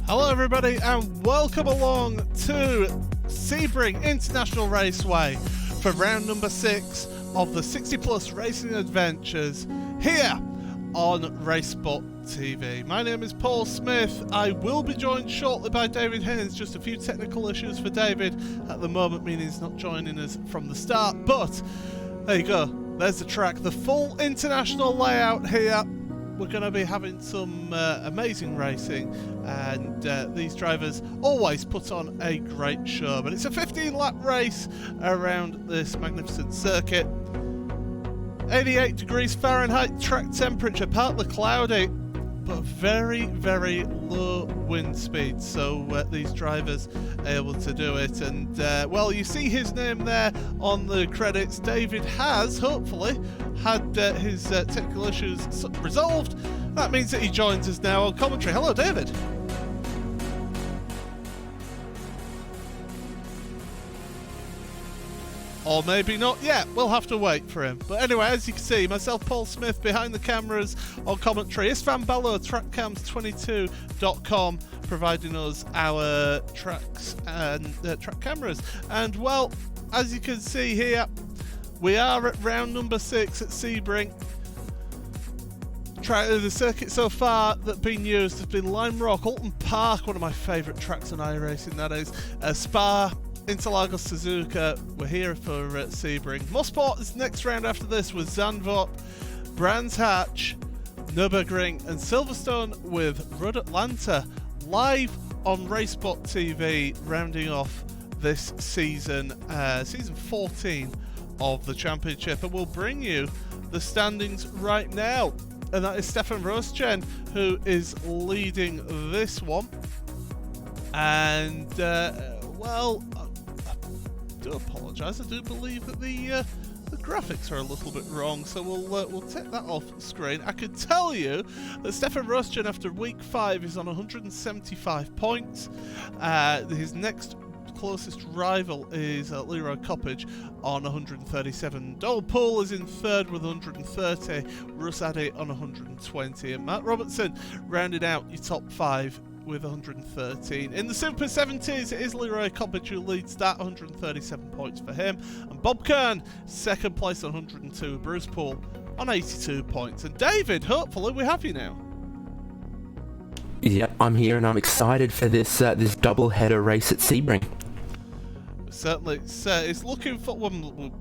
Hello everybody and welcome along to Sebring International Raceway for round number 6 of the 60 plus racing adventures here on RaceSpotTV. My name is Paul Smith. I will be joined shortly by David Haynes. Just a few technical issues for David at the moment, meaning he's not joining us from the start, but there you go, there's the track, the full international layout here. We're going to be having some amazing racing, and these drivers always put on a great show. But it's a 15-lap race around this magnificent circuit. 88 degrees Fahrenheit track temperature, partly cloudy, but very, very low wind speed. So these drivers are able to do it. And, well, you see his name there on the credits. David has, hopefully, had his technical issues resolved. That means that he joins us now on commentary. Hello, David. Or maybe not yet. We'll have to wait for him. But anyway, as you can see, myself, Paul Smith, behind the cameras on commentary. Istvan Bello, trackcams22.com, providing us our tracks and track cameras. And, well, as you can see here, we are at round number 6 at Sebring. The circuit so far that's been used has been Lime Rock, Alton Park, one of my favourite tracks on iRacing, that is, Spa, Interlagos, Suzuka. We're here for Sebring. Mosport is next round after this with Zandvoort, Brands Hatch, Nürburgring and Silverstone with Rudd Atlanta, live on RaceSpotTV, rounding off this season, season 14 of the championship, and we'll bring you the standings right now. And that is Stefan Rosgen who is leading this one. And well, I do apologise. I do believe that the graphics are a little bit wrong, so we'll take that off screen. I could tell you that Stefan Rosgen after week 5 is on 175 points. His next closest rival is Leroy Coppage on 137. Donal Poole is in third with 130, Russ Addy on 120, and Matt Robertson rounded out your top 5 with 113. In the Super 70s, it is Leroy Coppage who leads that, 137 points for him, and Bob Kern second place on 102, Bruce Poole on 82 points. And David, hopefully we have you now. Yep, I'm here and I'm excited for this this double-header race at Sebring. Certainly, it's looking for. Well,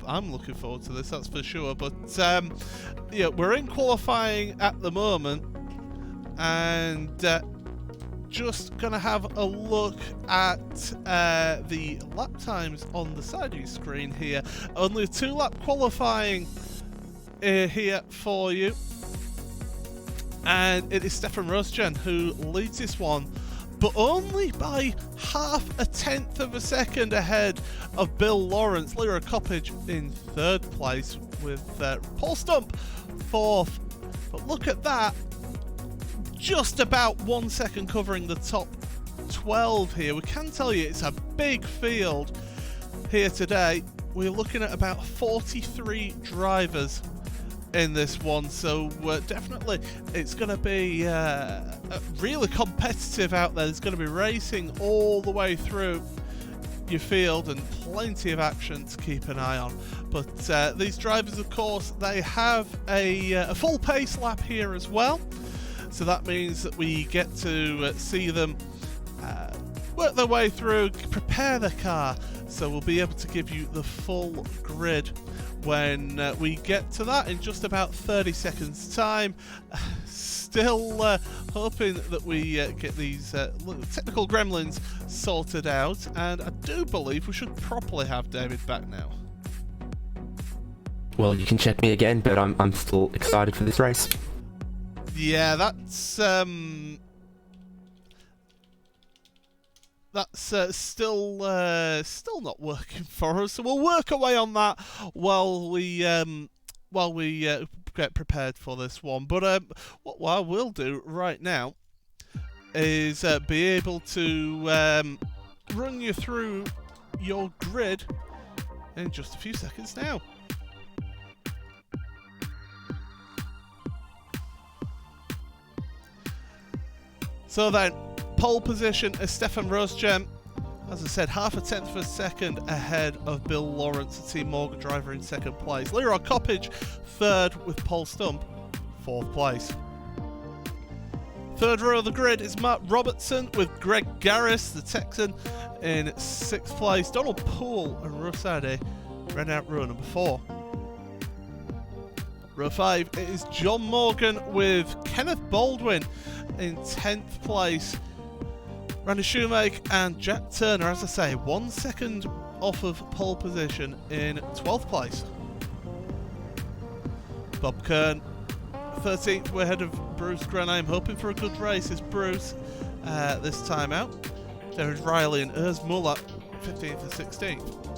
I'm looking forward to this, that's for sure. But yeah, we're in qualifying at the moment, and just gonna have a look at the lap times on the side of your screen here. Only a 2-lap qualifying here for you. And it is Stefan Rosgen who leads this one, but only by half a tenth of a second ahead of Bill Lawrence. Leroy Coppage in third place with Paul Stump fourth. But look at that, just about 1 second covering the top 12 here. We can tell you it's a big field here today. We're looking at about 43 drivers in this one, so definitely it's going to be really competitive out there. There's going to be racing all the way through your field and plenty of action to keep an eye on. But these drivers, of course, they have a full pace lap here as well, so that means that we get to see them work their way through, prepare their car, so we'll be able to give you the full grid when we get to that in just about 30 seconds time. Still hoping that we get these technical gremlins sorted out, and I do believe we should properly have David back now. Well, you can check me again, but I'm still excited for this race. Yeah, that's still not working for us, so we'll work away on that while we get prepared for this one. But what I will do right now is be able to run you through your grid in just a few seconds now. So then, pole position is Stefan Rosgen. As I said, half a tenth of a second ahead of Bill Lawrence, the Team Morgan driver, in second place. Leroy Coppage, third with Paul Stump, fourth place. Third row of the grid is Matt Robertson with Greg Garris, the Texan, in sixth place. Donald Poole and Russ Addy ran out row number 4. Row 5, it is John Morgan with Kenneth Baldwin in 10th place. Randy Shoemake and Jack Turner, as I say, 1 second off of pole position in 12th place. Bob Kern, 13th, we're ahead of Bruce Grenheim, hoping for a good race is Bruce this time out. David Riley and Urs Muller, 15th and 16th.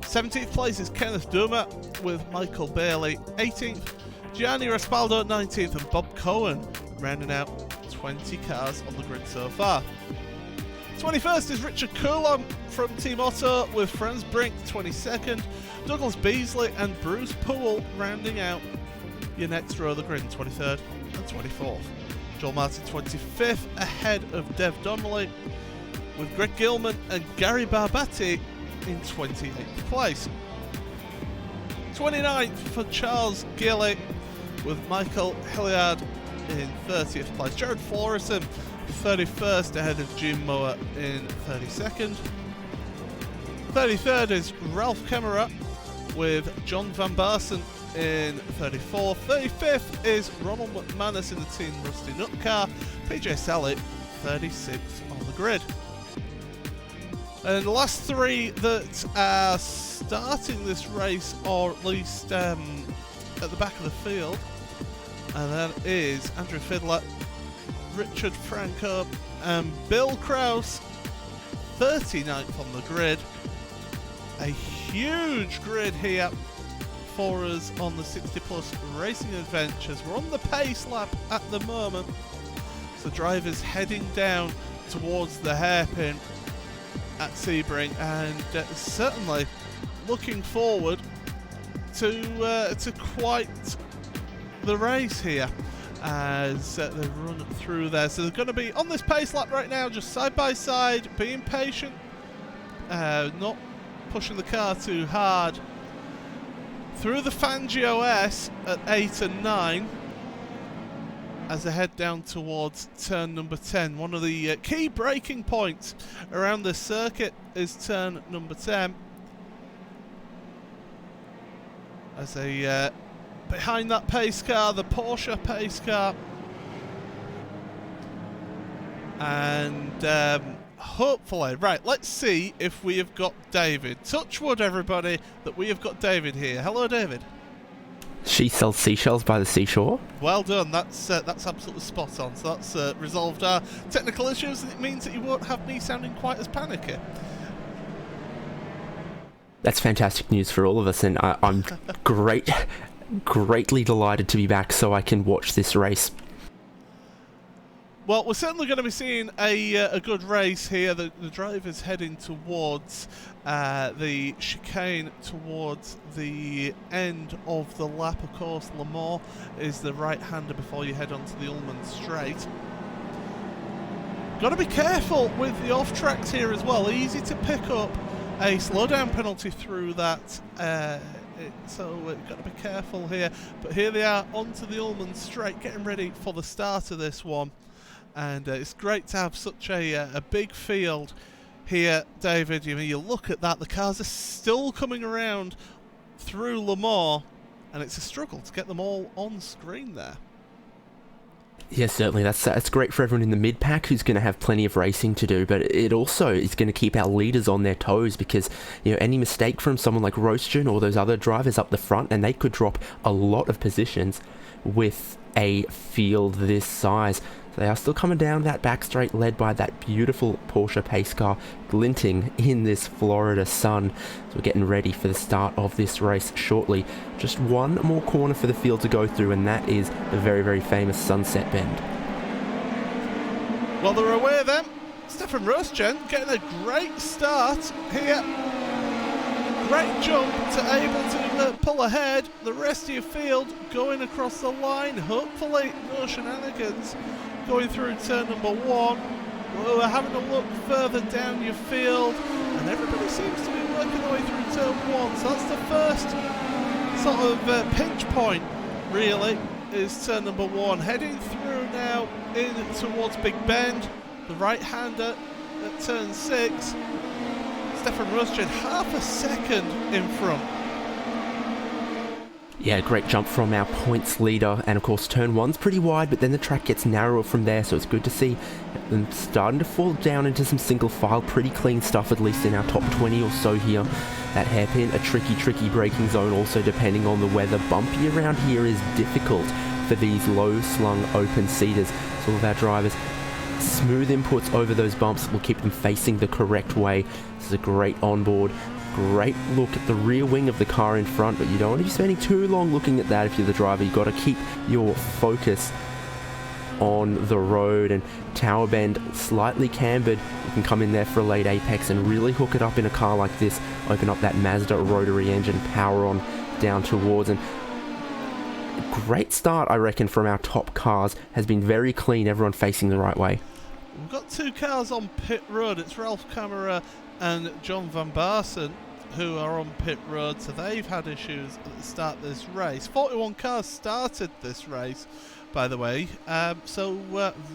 17th place is Kenneth Duma with Michael Bailey, 18th. Gianni Raspaldo, 19th, and Bob Cohen rounding out 20 cars on the grid so far. 21st is Richard Coulomb from Team Otto with Franz Brink, 22nd. Douglas Beasley and Bruce Poole rounding out your next row of the grid in 23rd and 24th. Joel Martin 25th ahead of Dev Donnelly with Greg Gilman and Gary Barbatti in 28th place. 29th for Charles Gilly with Michael Hilliard in 30th place. Jared Florison 31st ahead of Jim Moore in 32nd. 33rd is Ralph Kemmerer with John Van Barsen in 34th. 35th is Ronald McManus in the Team Rusty Nut car. PJ Sally 36th on the grid. And the last three that are starting this race, or at least at the back of the field, and that is Andrew Fiddler, Richard Franco and Bill Krause, 39th on the grid. A huge grid here for us on the 60 Plus Racing Adventures. We're on the pace lap at the moment, so drivers heading down towards the hairpin at Sebring, and certainly looking forward to quite the race here as they run through there. So they're going to be on this pace lap right now, just side by side, being patient, not pushing the car too hard. Through the Fangio S at 8 and 9 as they head down towards turn number 10. One of the key braking points around this circuit is turn number 10. As they behind that pace car, the Porsche pace car, and hopefully, right, let's see if we have got David. Touch wood, everybody, that we have got David here. Hello, David. She sells seashells by the seashore. Well done. That's absolutely spot on. So that's resolved our technical issues, and it means that you won't have me sounding quite as panicky. That's fantastic news for all of us, and I'm greatly delighted to be back so I can watch this race. Well, we're certainly going to be seeing a good race here. The driver's heading towards the chicane towards the end of the lap. Of course, Le Mans is the right-hander before you head onto the Ullman Straight. Got to be careful with the off-tracks here as well. Easy to pick up a slowdown penalty through that. So we've got to be careful here. But here they are onto the Ullman Straight, getting ready for the start of this one. And it's great to have such a big field here, David. You mean, you look at that, the cars are still coming around through Le Mans, and it's a struggle to get them all on screen there. Yes, certainly. That's great for everyone in the mid-pack who's going to have plenty of racing to do, but it also is going to keep our leaders on their toes because, you know, any mistake from someone like Roastgen or those other drivers up the front, and they could drop a lot of positions with a field this size. They are still coming down that back straight, led by that beautiful Porsche pace car glinting in this Florida sun. So we're getting ready for the start of this race shortly. Just one more corner for the field to go through, and that is the very, very famous Sunset Bend. Well, they're away then. Stefan Rosgen getting a great start here. great jump to able to pull ahead. The rest of your field going across the line. Hopefully no shenanigans going through turn number 1. We're having a look further down your field, and everybody seems to be working their way through turn 1. So that's the first sort of pinch point, really, is turn number 1. Heading through now in towards Big Bend. The right-hander at turn 6. Stefan Rosjan half a second in front. Yeah, great jump from our points leader, and of course turn 1's pretty wide, but then the track gets narrower from there, so it's good to see them starting to fall down into some single file. Pretty clean stuff, at least in our top 20 or so here. That hairpin, a tricky braking zone also, depending on the weather. Bumpy around here is difficult for these low slung open seaters, so all of our drivers smooth inputs over those bumps will keep them facing the correct way. This is a great onboard. Great look at the rear wing of the car in front, but you don't want to be spending too long looking at that if you're the driver. You've got to keep your focus on the road. And Tower Bend slightly cambered. You can come in there for a late apex and really hook it up in a car like this. Open up that Mazda rotary engine, power on down towards, and great start, I reckon, from our top cars. Has been very clean, everyone facing the right way. We've got 2 cars on pit road. It's Ralph Camera and John Van Barsen who are on pit road, so they've had issues at the start of this race. 41 cars started this race, by the way, so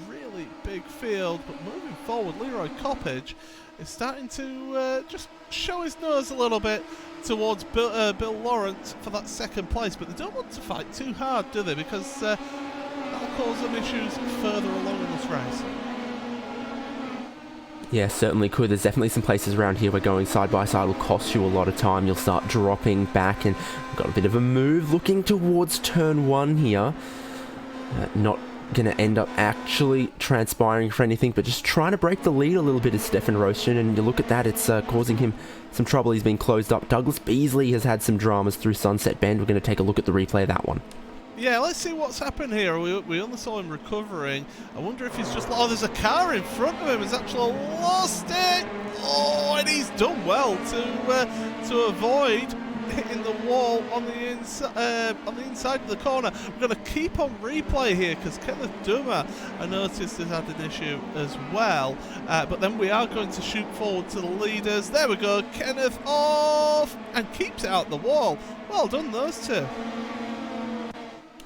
really big field. But moving forward, Leroy Coppage is starting to just show his nose a little bit towards Bill Lawrence for that second place, but they don't want to fight too hard, do they? Because that'll cause them issues further along in this race. Yeah, certainly could. There's definitely some places around here where going side by side will cost you a lot of time. You'll start dropping back, and we've got a bit of a move looking towards turn 1 here. Not going to end up actually transpiring for anything, but just trying to break the lead a little bit is Stefan Rosjan, and you look at that, it's causing him some trouble. He's been closed up. Douglas Beasley has had some dramas through Sunset Bend. We're going to take a look at the replay of that one. Yeah, let's see what's happened here. We only saw him recovering. I wonder if he's just... Oh, there's a car in front of him. He's actually lost it. Oh, and he's done well to avoid hitting the wall on the inside of the corner. We're going to keep on replay here because Kenneth Dummer, I noticed, has had an issue as well. But then we are going to shoot forward to the leaders. There we go. Kenneth off and keeps it out the wall. Well done, those two.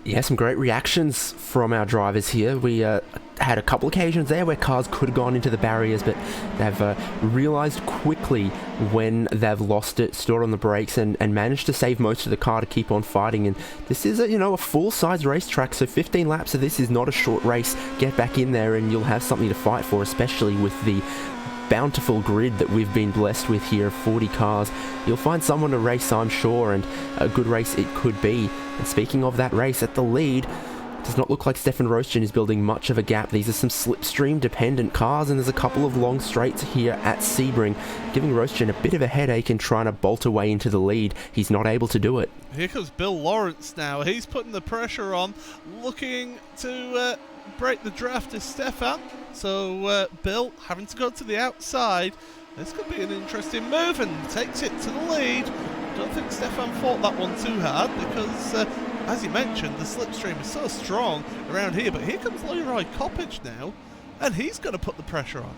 Yeah, some great reactions from our drivers here. We had a couple occasions there where cars could have gone into the barriers, but they've realised quickly when they've lost it, stood on the brakes, and managed to save most of the car to keep on fighting. And this is a full-size racetrack, so 15 laps of this is not a short race. Get back in there and you'll have something to fight for, especially with the bountiful grid that we've been blessed with here, 40 cars. You'll find someone to race, I'm sure, and a good race it could be. And speaking of that race, at the lead, does not look like Stefan Rosjan is building much of a gap. These are some slipstream dependent cars, and there's a couple of long straights here at Sebring, giving Rosjan a bit of a headache and trying to bolt away into the lead. He's not able to do it. Here comes Bill Lawrence now. He's putting the pressure on, looking to break the draft is Stefan. So Bill having to go to the outside. This could be an interesting move, and takes it to the lead. Don't think Stefan fought that one too hard because, as you mentioned, the slipstream is so strong around here. But here comes Leroy Coppage now, and he's going to put the pressure on.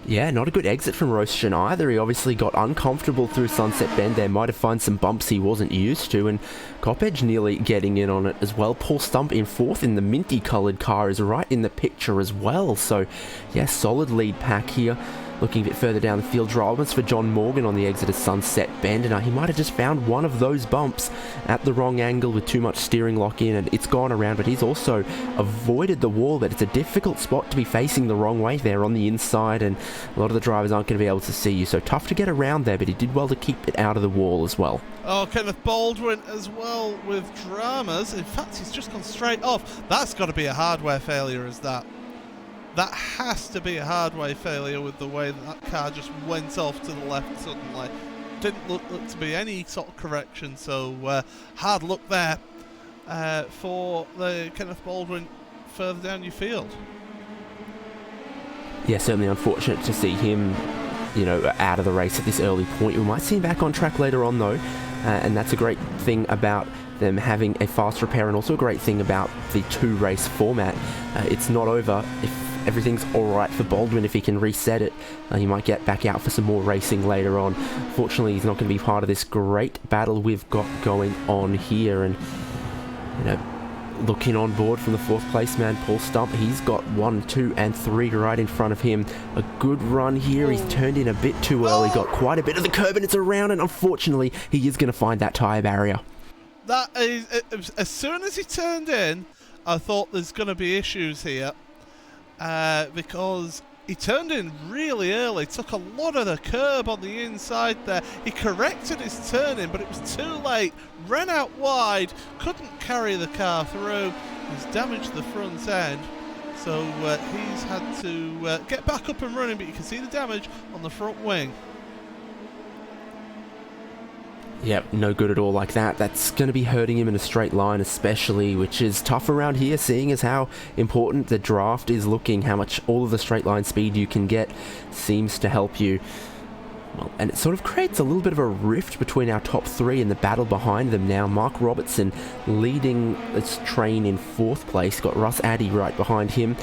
Yeah, not a good exit from Rosjan either. He obviously got uncomfortable through Sunset Bend there. Might have found some bumps he wasn't used to, and Coppage nearly getting in on it as well. Paul Stump in 4th in the minty coloured car is right in the picture as well. So, yeah, solid lead pack here. Looking a bit further down the field, dramas for John Morgan on the exit of Sunset Bend, and he might have just found one of those bumps at the wrong angle with too much steering lock in, and it's gone around, but he's also avoided the wall. But it's a difficult spot to be facing the wrong way there on the inside, and a lot of the drivers aren't going to be able to see you, so tough to get around there, but he did well to keep it out of the wall as well. Oh, Kenneth Baldwin as well with dramas. In fact, he's just gone straight off. That's got to be a hardware failure, is that? That has to be a hardware failure with the way that car just went off to the left suddenly. Didn't look to be any sort of correction, so hard luck there for the Kenneth Baldwin further down your field. Yeah, certainly unfortunate to see him out of the race at this early point. We might see him back on track later on though, and that's a great thing about them having a fast repair, and also a great thing about the 2-race format. It's not over. If everything's alright for Baldwin, if he can reset it, he might get back out for some more racing later on. Fortunately, he's not going to be part of this great battle we've got going on here, and looking on board from the 4th place man, Paul Stump, he's got 1, 2 and 3 right in front of him. A good run here. He's turned in a bit too early, got quite a bit of the curb, and it's around, and unfortunately he is going to find that tyre barrier. That is, as soon as he turned in, I thought there's going to be issues here, because he turned in really early, took a lot of the curb on the inside there. He corrected his turning, but it was too late. Ran out wide, couldn't carry the car through. He's damaged the front end, so he's had to get back up and running, but you can see the damage on the front wing. Yep, no good at all like that. That's going to be hurting him in a straight line especially, which is tough around here, seeing as how important the draft is looking. How much all of the straight line speed you can get seems to help you. Well, and it sort of creates a little bit of a rift between our top 3 and the battle behind them now. Mark Robertson leading this train in 4th place. Got Russ Addy right behind him.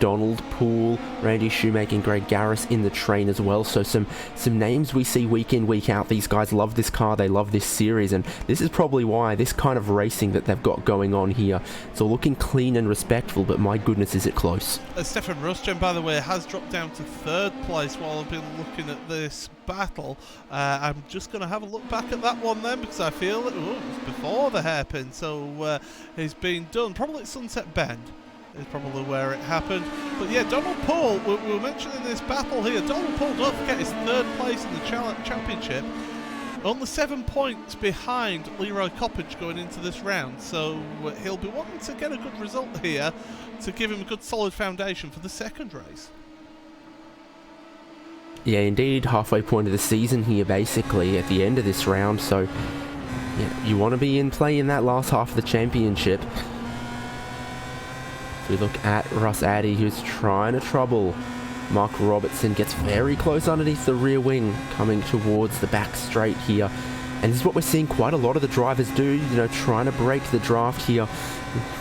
Donald Poole, Randy Shoemaker and Greg Garris in the train as well. So some names we see week in, week out. These guys love this car, they love this series, and this is probably why this kind of racing that they've got going on here. It's all looking clean and respectful, but my goodness is it close. Stefan Rusjan, by the way, has dropped down to 3rd place while I've been looking at this battle. I'm just going to have a look back at that one then, because I feel it was before the hairpin, so he's been done probably at Sunset Bend is probably where it happened. But yeah, Donald Poole, we were mentioning this battle here. Donald Poole, don't forget, is 3rd place in the championship. Only 7 points behind Leroy Coppage going into this round. So he'll be wanting to get a good result here to give him a good solid foundation for the 2nd race. Yeah, indeed, halfway point of the season here basically at the end of this round. So yeah, you want to be in play in that last half of the championship. We look at Russ Addy, who's trying to trouble Mark Robertson. Gets very close underneath the rear wing, coming towards the back straight here. And this is what we're seeing quite a lot of the drivers do, trying to break the draft here.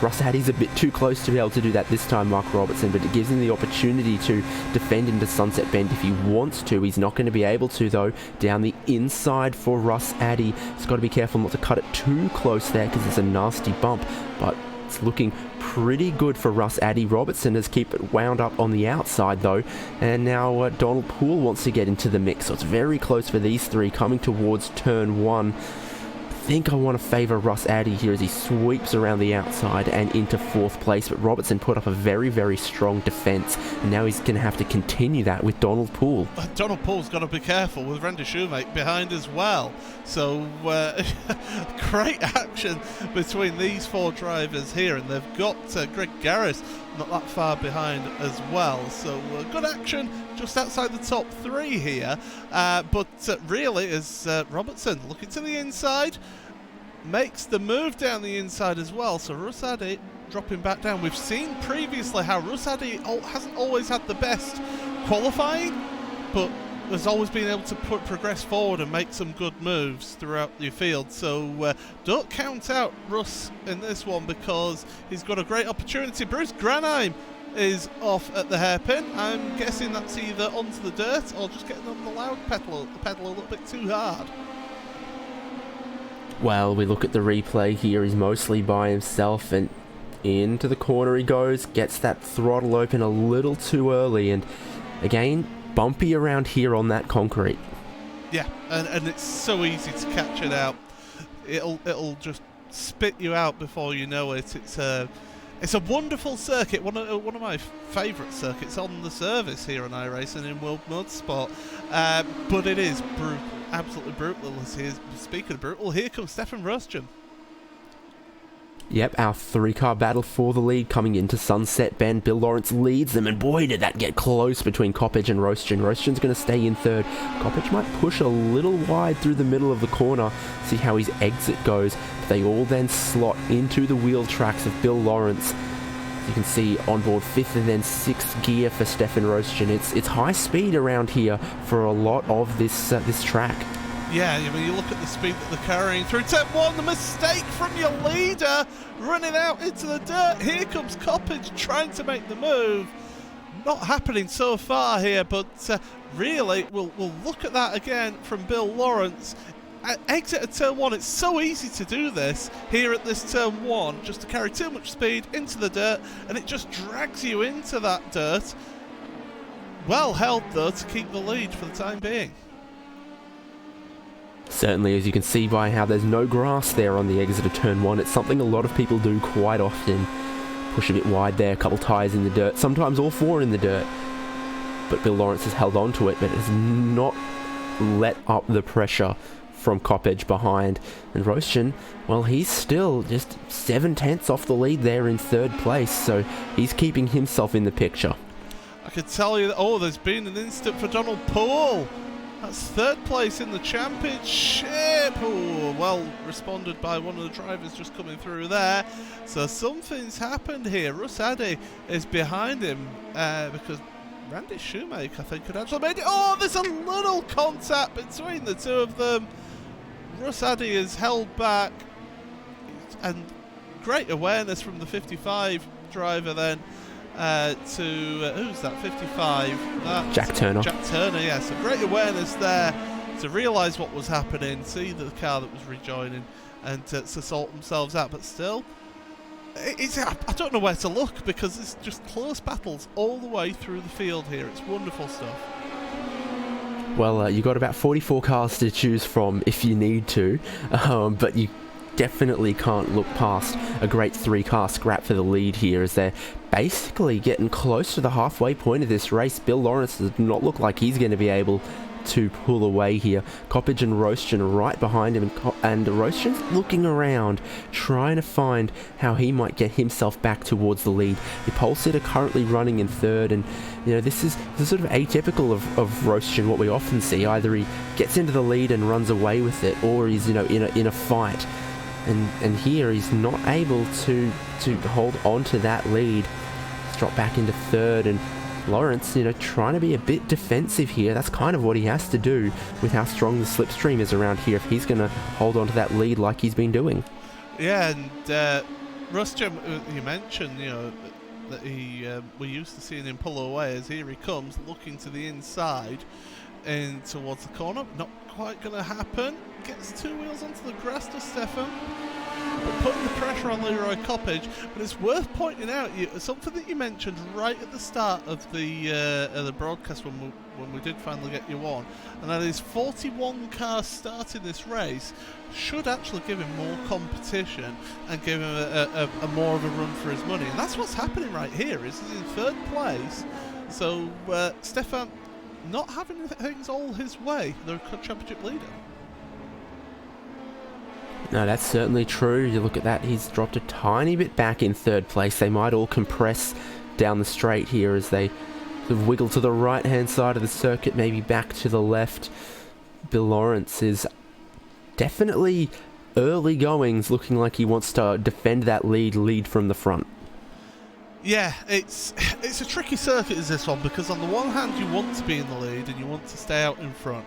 Russ Addy's a bit too close to be able to do that this time, Mark Robertson, but it gives him the opportunity to defend into Sunset Bend if he wants to. He's not going to be able to, though. Down the inside for Russ Addy. He's got to be careful not to cut it too close there, because it's a nasty bump, but it's looking pretty good for Russ Addy. Robertson has kept it wound up on the outside though, and now Donald Poole wants to get into the mix, so it's very close for these 3 coming towards turn 1. I think I want to favour Russ Addy here as he sweeps around the outside and into 4th place, but Robertson put up a very, very strong defence, and now he's going to have to continue that with Donald Poole. Donald Poole's got to be careful with Randy Shoemaker behind as well, so great action between these 4 drivers here, and they've got Greg Garris not that far behind as well, so good action just outside the top 3 here, but really is Robertson looking to the inside, makes the move down the inside as well, so Russ Addy dropping back down. We've seen previously how Russ Addy hasn't always had the best qualifying, but has always been able to progress forward and make some good moves throughout the field, so don't count out Russ in this one, because he's got a great opportunity. Bruce Granheim is off at the hairpin. I'm guessing that's either onto the dirt or just getting on the loud pedal a little bit too hard. Well, we look at the replay here, he's mostly by himself, and into the corner he goes, gets that throttle open a little too early, and again, bumpy around here on that concrete. Yeah, and it's so easy to catch it out. It'll just spit you out before you know it. It's a wonderful circuit, one of my favourite circuits on the service here on iRacing in World Motorsport, but it is brutal. Absolutely brutal. Speaking of brutal, here comes Stefan Rusjan. Yep, our 3-car battle for the lead coming into Sunset Bend. Bill Lawrence leads them, and boy did that get close between Coppage and Roastgen. Roastgen's going to stay in 3rd. Coppage might push a little wide through the middle of the corner, see how his exit goes. They all then slot into the wheel tracks of Bill Lawrence. You can see on board 5th and then 6th gear for Stefan Rostjen. It's high speed around here for a lot of this track. Yeah, I mean, you look at the speed that they're carrying through turn 1, the mistake from your leader, running out into the dirt. Here comes Coppage trying to make the move. Not happening so far here, but really, we'll look at that again from Bill Lawrence. At exit of turn 1, it's so easy to do this here at this turn 1, just to carry too much speed into the dirt, and it just drags you into that dirt. Well held, though, to keep the lead for the time being. Certainly, as you can see by how there's no grass there on the exit of turn 1, it's something a lot of people do quite often. Push a bit wide there, a couple tyres in the dirt, sometimes all 4 in the dirt. But Bill Lawrence has held on to it, but has not let up the pressure from Coppage behind. And Rostjen, well, he's still just 7/10 off the lead there in 3rd place, so he's keeping himself in the picture. I could tell you that, there's been an instant for Donald Poole. That's 3rd place in the championship. Well responded by one of the drivers just coming through there. So something's happened here. Russ Addy is behind him because Randy Shoemaker, I think, had actually made it. There's a little contact between the two of them. Russ Addy is held back. And great awareness from the 55 driver then. Who's that? 55. That's Jack Turner. Jack Turner, yeah. So great awareness there to realise what was happening, see the car that was rejoining, and to sort themselves out. But still, I don't know where to look because it's just close battles all the way through the field here. It's wonderful stuff. Well, you got about 44 cars to choose from if you need to, but you definitely can't look past a great 3-car scrap for the lead here as they're basically getting close to the halfway point of this race. Bill Lawrence does not look like he's going to be able to pull away here. Coppage and Rostjen right behind him, and Rostjen's looking around, trying to find how he might get himself back towards the lead. The pole sitter currently running in 3rd, and this is sort of atypical of Rostjen. What we often see, either he gets into the lead and runs away with it, or he's in a fight. And here he's not able to hold on to that lead. He's dropped back into 3rd, and Lawrence, trying to be a bit defensive here. That's kind of what he has to do with how strong the slipstream is around here if he's going to hold on to that lead like he's been doing. Yeah, and Rostjen, you mentioned, that we're used to seeing him pull away. As here he comes, looking to the inside and towards the corner. Not quite going to happen. Gets 2 wheels onto the grass to Stefan, but putting the pressure on Leroy Coppage. But it's worth pointing out something that you mentioned right at the start of the broadcast when we did finally get you on, and that is 41 cars starting this race should actually give him more competition and give him a more of a run for his money. And that's what's happening right here. He's in 3rd place, so Stefan not having things all his way, the championship leader. No, that's certainly true. You look at that, he's dropped a tiny bit back in 3rd place. They might all compress down the straight here as they sort of wiggle to the right-hand side of the circuit, maybe back to the left. Bill Lawrence is definitely early goings, looking like he wants to defend that lead from the front. Yeah, it's a tricky circuit, is this one, because on the one hand you want to be in the lead and you want to stay out in front,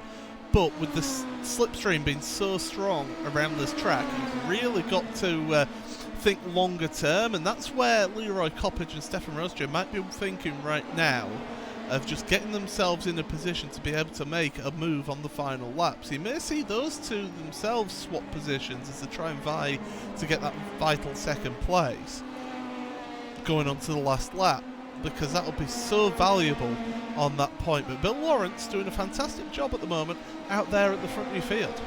but with the slipstream being so strong around this track, you've really got to think longer term, and that's where Leroy Coppage and Stefan Rostjen might be thinking right now of just getting themselves in a position to be able to make a move on the final lap. So you may see those two themselves swap positions as they try and vie to get that vital 2nd place going on to the last lap, because that will be so valuable on that point. But Bill Lawrence doing a fantastic job at the moment out there at the front of your field.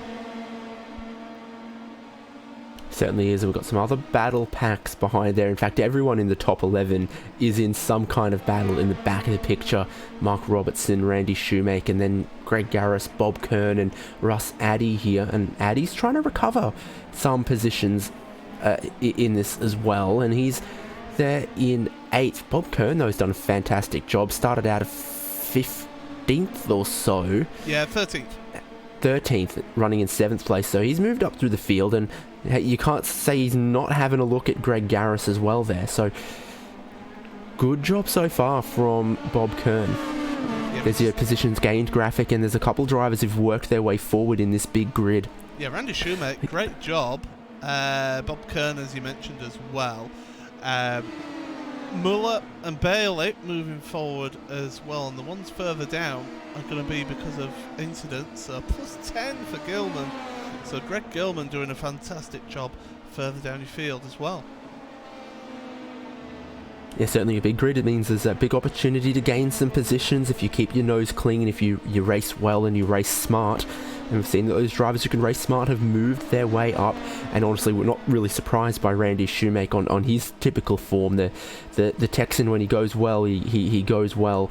Certainly is. We've got some other battle packs behind there. In fact, everyone in the top 11 is in some kind of battle in the back of the picture. Mark Robertson, Randy Shoemaker, and then Greg Garris, Bob Kern, and Russ Addy here. And Addy's trying to recover some positions in this as well, and he's there in 8th. Bob Kern, though, has done a fantastic job. Started out of 15th or so. Yeah, 13th. 13th, running in 7th place. So he's moved up through the field, and you can't say he's not having a look at Greg Garris as well there. So good job so far from Bob Kern. Yeah, There's your positions gained graphic, and there's a couple drivers who've worked their way forward in this big grid. Yeah, Randy Shoemake, great job. Bob Kern, as you mentioned as well. Muller and Bailey moving forward as well, and the ones further down are going to be because of incidents. So plus 10 for Gilman. So Greg Gilman doing a fantastic job further down your field as well. Yeah, certainly a big grid. It means there's a big opportunity to gain some positions if you keep your nose clean, if you race well and you race smart. And we've seen that those drivers who can race smart have moved their way up. And honestly, we're not really surprised by Randy Shoemake on his typical form. The Texan, when he goes well, he goes well.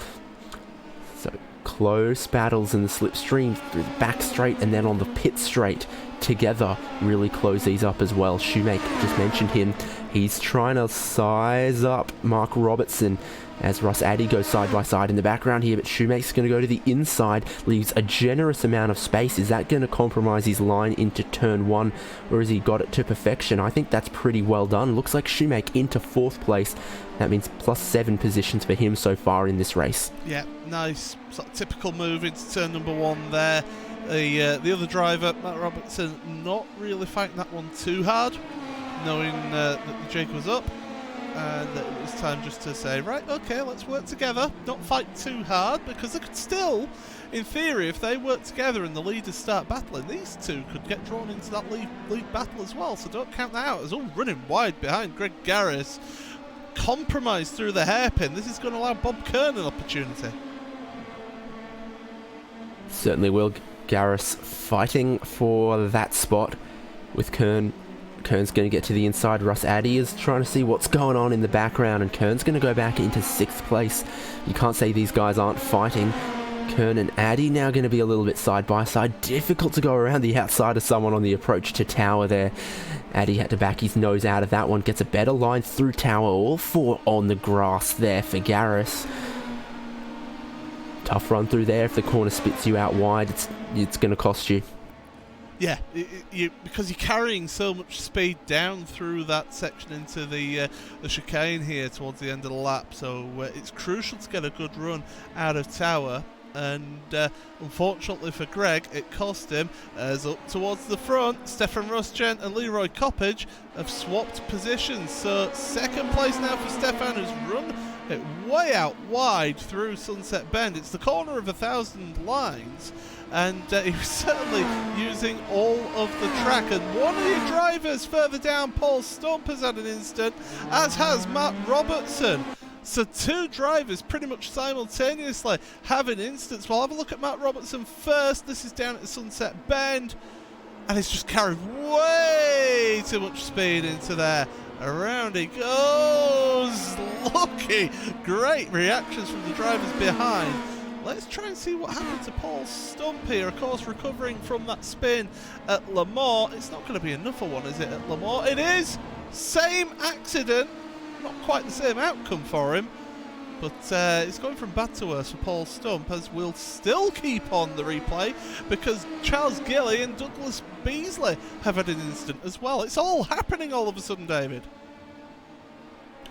So close battles in the slipstream through the back straight and then on the pit straight together really close these up as well. Shoemake, just mentioned him. He's trying to size up Mark Robertson as Russ Addy goes side by side in the background here, but Shoemake's going to go to the inside, leaves a generous amount of space. Is that going to compromise his line into turn 1, or has he got it to perfection? I think that's pretty well done. Looks like Shoemake into 4th place. That means plus 7 positions for him so far in this race. Yeah, nice sort of typical move into turn number 1 there. The other driver, Matt Robertson, not really fighting that one too hard, knowing that the jig was up and that it was time just to say, right, okay, let's work together, not fight too hard, because they could still, in theory, if they work together and the leaders start battling, these two could get drawn into that lead battle as well, so don't count that out. It's all running wide behind Greg Garris, compromised through the hairpin. This is going to allow Bob Kern an opportunity. Certainly will. Garris fighting for that spot with Kern. Kern's going to get to the inside. Russ Addy is trying to see what's going on in the background, and Kern's going to go back into 6th place. You can't say these guys aren't fighting. Kern and Addy now going to be a little bit side by side. Difficult to go around the outside of someone on the approach to Tower there. Addy had to back his nose out of that one. Gets a better line through Tower. All 4 on the grass there for Garris. Tough run through there. If the corner spits you out wide, it's going to cost you. Yeah, because you're carrying so much speed down through that section into the chicane here towards the end of the lap, so it's crucial to get a good run out of Tower. And unfortunately for Greg, it cost him, as up towards the front, Stefan Rosgen and Leroy Coppage have swapped positions. So 2nd place now for Stefan, who's run it way out wide through Sunset Bend. It's the corner of 1,000 lines, and he was certainly using all of the track. And one of your drivers further down, Paul Stump, has had an instant, as has Matt Robertson. So 2 drivers pretty much simultaneously have an instance. We'll have a look at Matt Robertson first. This is down at Sunset Bend, and he's just carried way too much speed into there. Around he goes. Lucky. Great reactions from the drivers behind. Let's try and see what happened to Paul Stump here. Of course, recovering from that spin at Le Mans. It's not going to be another one, is it, at Le Mans? It is. Same accident. Not quite the same outcome for him, but it's going from bad to worse for Paul Stump, as we'll still keep on the replay because Charles Gilly and Douglas Beasley have had an incident as well. It's all happening all of a sudden, David.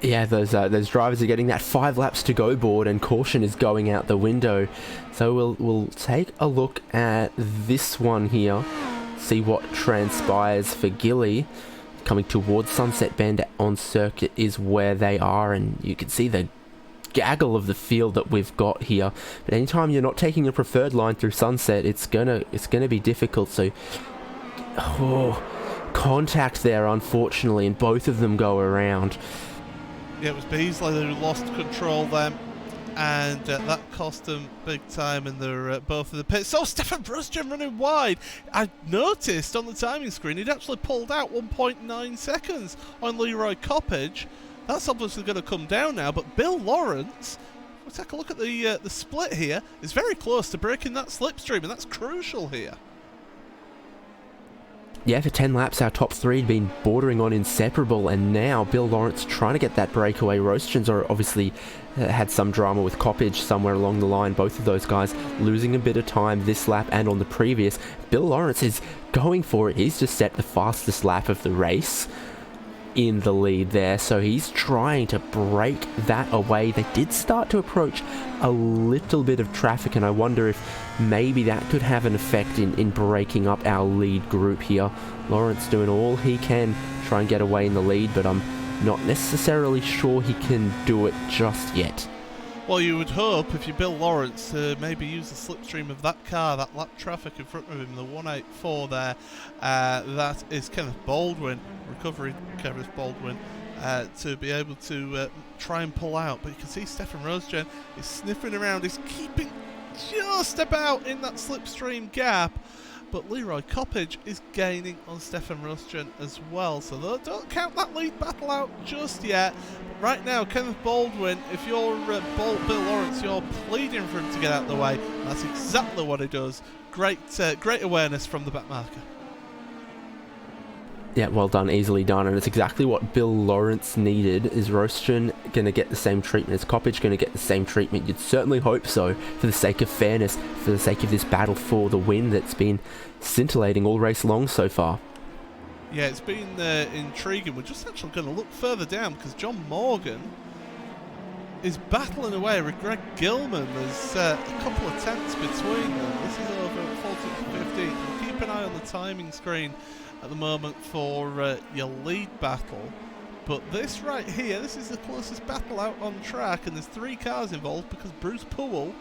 Yeah, those drivers are getting that 5 laps to go board, and caution is going out the window. So we'll take a look at this one here, see what transpires for Gilly. Coming towards Sunset Bend on circuit is where they are, and you can see the gaggle of the field that we've got here. But anytime you're not taking your preferred line through Sunset, it's gonna be difficult. So, contact there, unfortunately, and both of them go around. Yeah, it was Beasley who lost control then, and that cost them big time in their both of the pits. So Stefan Brusgen running wide. I noticed on the timing screen he'd actually pulled out 1.9 seconds on Leroy Coppage. That's obviously going to come down now, but Bill Lawrence, we'll take a look at the split here, is very close to breaking that slipstream, and that's crucial here. Yeah, for 10 laps, our top 3 had been bordering on inseparable, and now Bill Lawrence trying to get that breakaway. Roastgens are obviously had some drama with Coppage somewhere along the line. Both of those guys losing a bit of time this lap and on the previous. Bill Lawrence is going for it. He's just set the fastest lap of the race in the lead there, so he's trying to break that away. They did start to approach a little bit of traffic, and I wonder if maybe that could have an effect in breaking up our lead group here. Lawrence doing all he can try and get away in the lead, but I'm not necessarily sure he can do it just yet. Well, you would hope, if you're Bill Lawrence, to maybe use the slipstream of that car, that lap traffic in front of him, the 184 there. That is Kenneth Baldwin, recovery Kenneth Baldwin, to be able to try and pull out. But you can see Stefan Rosgen is sniffing around, he's keeping just about in that slipstream gap. But Leroy Coppage is gaining on Stefan Rosgen as well, so don't count that lead battle out just yet. Right now, Kenneth Baldwin, if you're Bill Lawrence, you're pleading for him to get out of the way. And that's exactly what he does. Great awareness from the back marker. Yeah, well done, easily done, and it's exactly what Bill Lawrence needed. Is Rosgen going to get the same treatment? Is Coppage going to get the same treatment? You'd certainly hope so, for the sake of fairness, for the sake of this battle for the win that's been scintillating all race long so far. Yeah, it's been intriguing. We're just actually going to look further down, because John Morgan is battling away with Greg Gilman. There's a couple of tenths between them. This is over at 14th to 15th. We'll keep an eye on the timing screen at the moment for your lead battle, but this right here, this is the closest battle out on track, and there's 3 cars involved, because Bruce Poole,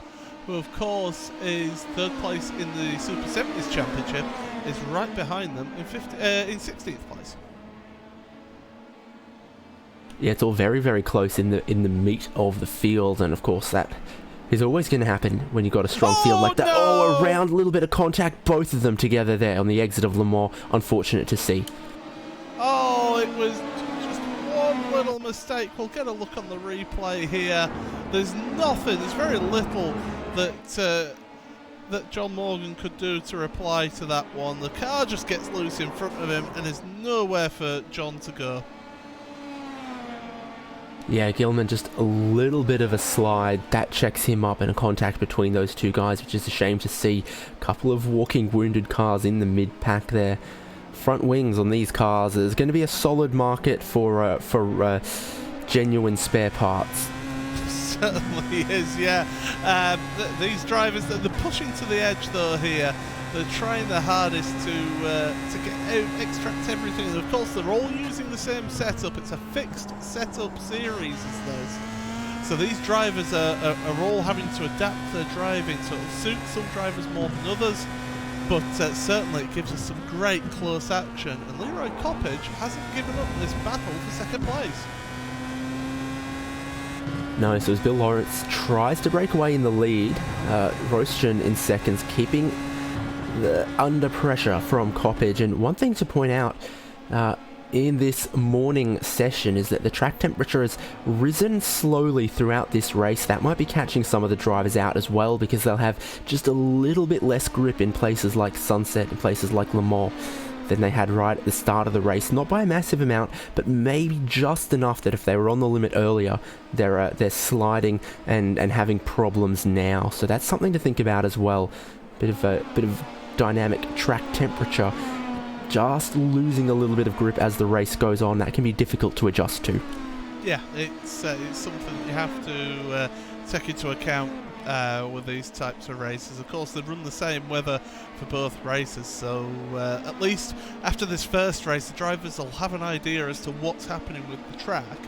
who of course is 3rd place in the Super 70s Championship, is right behind them in 16th place. Yeah, it's all very, very close in the meat of the field, and of course that is always going to happen when you've got a strong field like that. No! Oh, around, a little bit of contact, both of them together there on the exit of Le Mans. Unfortunate to see. Oh, it was just one little mistake. We'll get a look on the replay here. There's nothing, there's very little that John Morgan could do to reply to that one. The car just gets loose in front of him, and there's nowhere for John to go. Yeah, Gilman just a little bit of a slide. That checks him up, and a contact between those two guys, which is a shame to see. A couple of walking wounded cars in the mid-pack there. Front wings on these cars. There's going to be a solid market for genuine spare parts. Certainly is, yeah. These drivers, they're pushing to the edge though here. They're trying their hardest to get out, extract everything. And of course, they're all using the same setup. It's a fixed setup series, is this. So these drivers are all having to adapt their driving, so it'll suit some drivers more than others. But certainly it gives us some great close action. And Leroy Coppage hasn't given up this battle for 2nd place. No, so as Bill Lawrence tries to break away in the lead, Rosgen in seconds, keeping under pressure from Coppage. And one thing to point out in this morning session is that the track temperature has risen slowly throughout this race. That might be catching some of the drivers out as well, because they'll have just a little bit less grip in places like Sunset and places like Le Mans than they had right at the start of the race. Not by a massive amount, but maybe just enough that if they were on the limit earlier, they're sliding and having problems now. So that's something to think about as well. Bit of dynamic track temperature, just losing a little bit of grip as the race goes on. That can be difficult to adjust to. Yeah, it's something that you have to take into account with these types of races. Of course, they run the same weather for both races, so at least after this first race, the drivers will have an idea as to what's happening with the track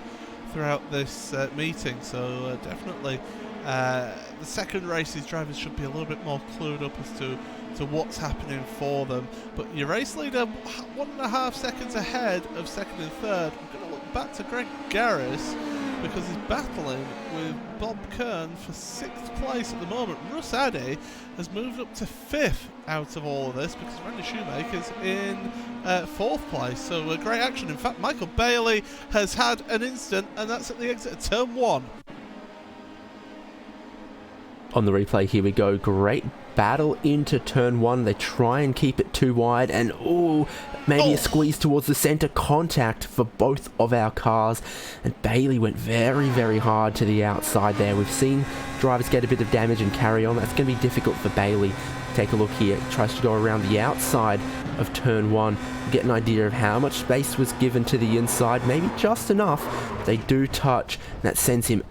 throughout this meeting. So definitely the second race, these drivers should be a little bit more clued up as to what's happening for them. But your race leader 1.5 seconds ahead of 2nd and 3rd. We're going to look back to Greg Garris, because he's battling with Bob Kern for 6th place at the moment. Russ Addy has moved up to 5th out of all of this, because Randy Shoemaker's in 4th place. So great action. In fact, Michael Bailey has had an incident, and that's at the exit of turn 1. On the replay, here we go. Great battle into turn one. They try and keep it too wide, and maybe a squeeze towards the center. Contact for both of our cars, and Bailey went very, very hard to the outside there. We've seen drivers get a bit of damage and carry on. That's going to be difficult for Bailey. Take a look here. He tries to go around the outside of turn one, get an idea of how much space was given to the inside. Maybe just enough. They do touch. That sends him...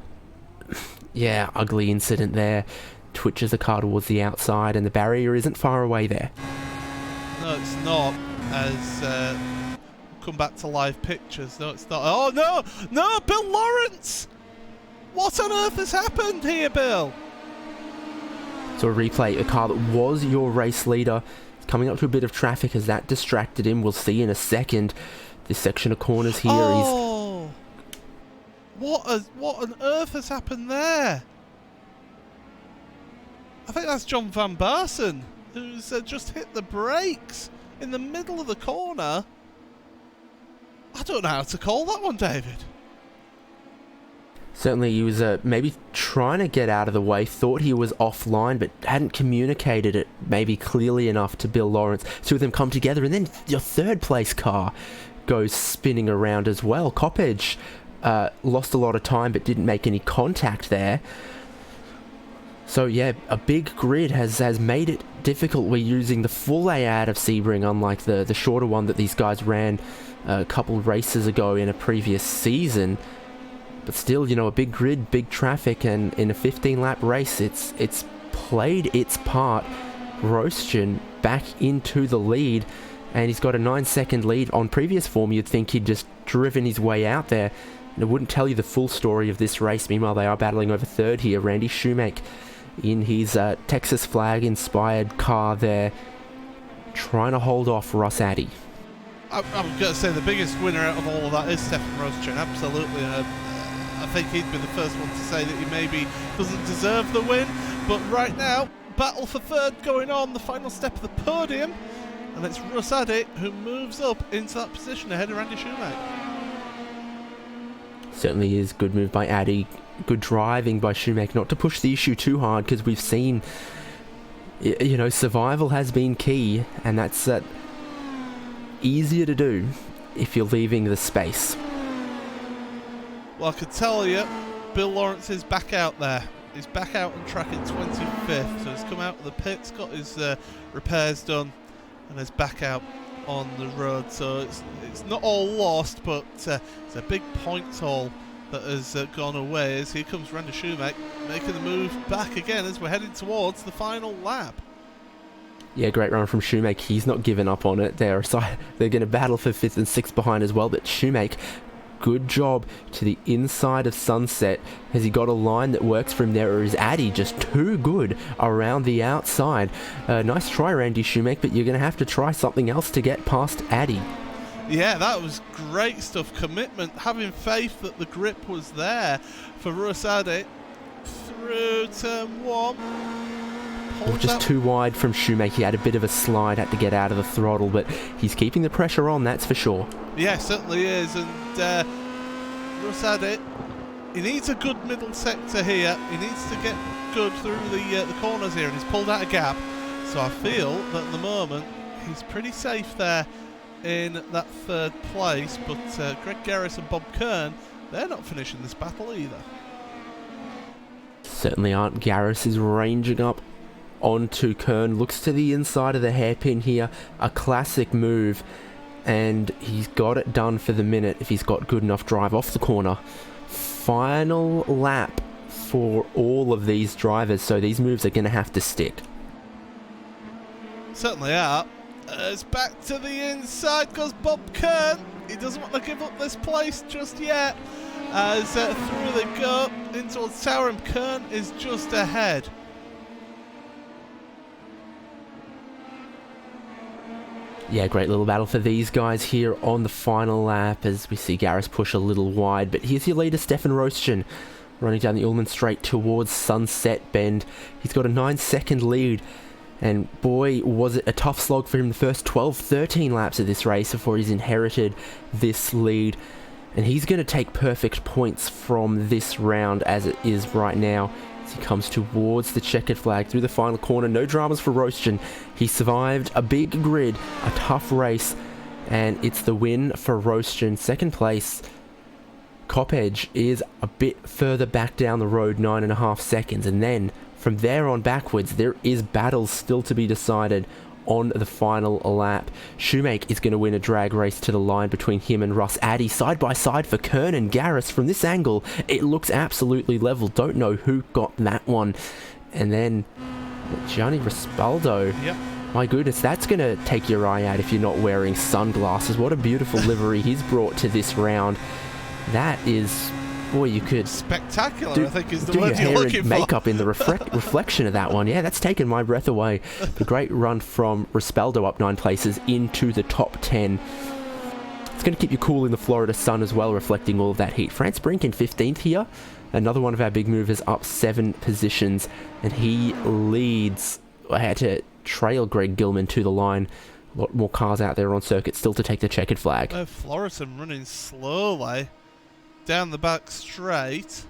Yeah, ugly incident there. Twitches the car towards the outside, and the barrier isn't far away there. No, it's not. As come back to live pictures. No, it's not. Oh no, no, Bill Lawrence! What on earth has happened here, Bill? So a replay, a car that was your race leader is coming up to a bit of traffic as that distracted him. We'll see in a second. This section of corners here is... What on earth has happened there? I think that's John Van Barsen, who's just hit the brakes in the middle of the corner. I don't know how to call that one, David. Certainly he was maybe trying to get out of the way, thought he was offline, but hadn't communicated it maybe clearly enough to Bill Lawrence. Two of them come together, and then your third place car goes spinning around as well. Coppedge lost a lot of time but didn't make any contact there. So yeah, a big grid has made it difficult. We're using the full layout of Sebring, unlike the shorter one that these guys ran a couple races ago in a previous season. But still, you know, a big grid, big traffic, and in a 15-lap race, it's played its part. Roastgen back into the lead, and he's got a 9-second lead. On previous form, you'd think he'd just driven his way out there, and it wouldn't tell you the full story of this race. Meanwhile, they are battling over third here. Randy Shoemake in his Texas flag-inspired car there, trying to hold off Ross Addy. I'm going to say the biggest winner out of all of that is Stefan Roastgen, absolutely. I think he'd be the first one to say that he maybe doesn't deserve the win. But right now, battle for third going on, the final step of the podium. And it's Russ Addy who moves up into that position ahead of Randy Shoemake. Certainly is. Good move by Addy. Good driving by Shoemake, not to push the issue too hard, because we've seen, you know, survival has been key, and that's easier to do if you're leaving the space. Well, I could tell you, Bill Lawrence is back out there. He's back out on track in 25th, so he's come out of the pits, got his repairs done, and is back out on the road. So it's not all lost, but it's a big points haul that has gone away, as here comes Randy Shoemake making the move back again as we're heading towards the final lap. Yeah, great run from Shoemake. He's not given up on it. They're going to battle for 5th and 6th behind as well, but Shoemake, good job to the inside of Sunset. Has he got a line that works for him there, or is Addy just too good around the outside? Nice try, Randy Shoemake, but you're going to have to try something else to get past Addy. Yeah, that was great stuff. Commitment, having faith that the grip was there for Russ Addy through turn one. Just too wide from Shoemake. He had a bit of a slide, had to get out of the throttle, but he's keeping the pressure on, that's for sure. Yeah, certainly is. And Russ Addy, he needs a good middle sector here. He needs to get good through the corners here, and he's pulled out a gap. So I feel that at the moment he's pretty safe there in that third place. But Greg Garris and Bob Kern, they're not finishing this battle either. Certainly aren't. Garris is ranging up onto Kern, looks to the inside of the hairpin here, a classic move, and he's got it done for the minute if he's got good enough drive off the corner. Final lap for all of these drivers, so these moves are going to have to stick. Certainly are. It's back to the inside goes Bob Kern. He doesn't want to give up this place just yet, as through they go in towards Tower, and Kern is just ahead. Yeah, great little battle for these guys here on the final lap, as we see Garris push a little wide. But here's your leader, Stefan Roastgen, running down the Ullman Straight towards Sunset Bend. He's got a 9-second lead, and boy, was it a tough slog for him the first 12-13 laps of this race before he's inherited this lead. And he's going to take perfect points from this round as it is right now. As he comes towards the checkered flag through the final corner. No dramas for Roastgen. He survived a big grid, a tough race, and it's the win for Roastgen. Second place, Copedge, is a bit further back down the road, 9.5 seconds, and then from there on backwards, there is battles still to be decided on the final lap. Shoemake is going to win a drag race to the line between him and Russ Addy. Side by side for Kern and Garrus. From this angle, it looks absolutely level. Don't know who got that one. And then Gianni Rispaldo. Yep. My goodness, that's going to take your eye out if you're not wearing sunglasses. What a beautiful livery he's brought to this round. That is... Boy, you could... Spectacular, I think is the do word your you're hair looking and for. makeup in the reflection of that one. Yeah, that's taken my breath away. The great run from Rispaldo up 9 places into the top 10. It's going to keep you cool in the Florida sun as well, reflecting all of that heat. France Brink in 15th here. Another one of our big movers up 7 positions. And he leads... I had to trail Greg Gilman to the line. A lot more cars out there on circuit still to take the checkered flag. Florison running slowly down the back straight.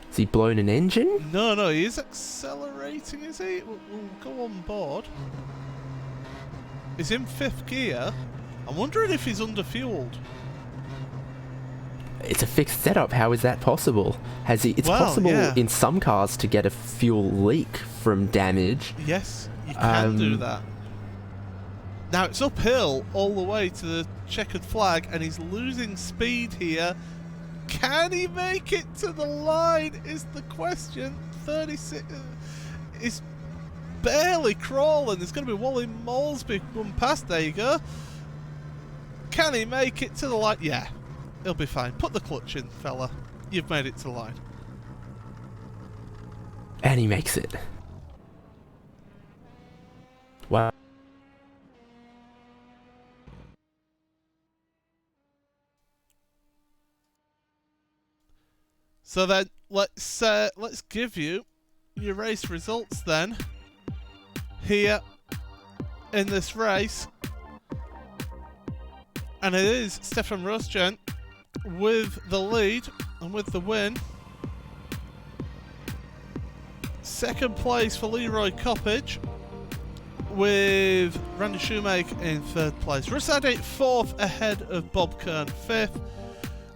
Has he blown an engine? No, he is accelerating, is he? We'll go on board. He's in 5th gear. I'm wondering if he's underfueled. It's a fixed setup. How is that possible? It's possible in some cars to get a fuel leak from damage. Yes, you can do that. Now it's uphill all the way to the checkered flag, and he's losing speed here. Can he make it to the line is the question. 36 is barely crawling. There's going to be Wally Molesby run past. There you go. Can he make it to the line? Yeah, he'll be fine. Put the clutch in, fella. You've made it to the line. And he makes it. Wow. So then, let's give you your race results then. Here in this race, and it is Stefan Roastgen with the lead and with the win. Second place for Leroy Coppage, with Randy Shoemake in 3rd place. Russ Addy 4th ahead of Bob Kern 5th.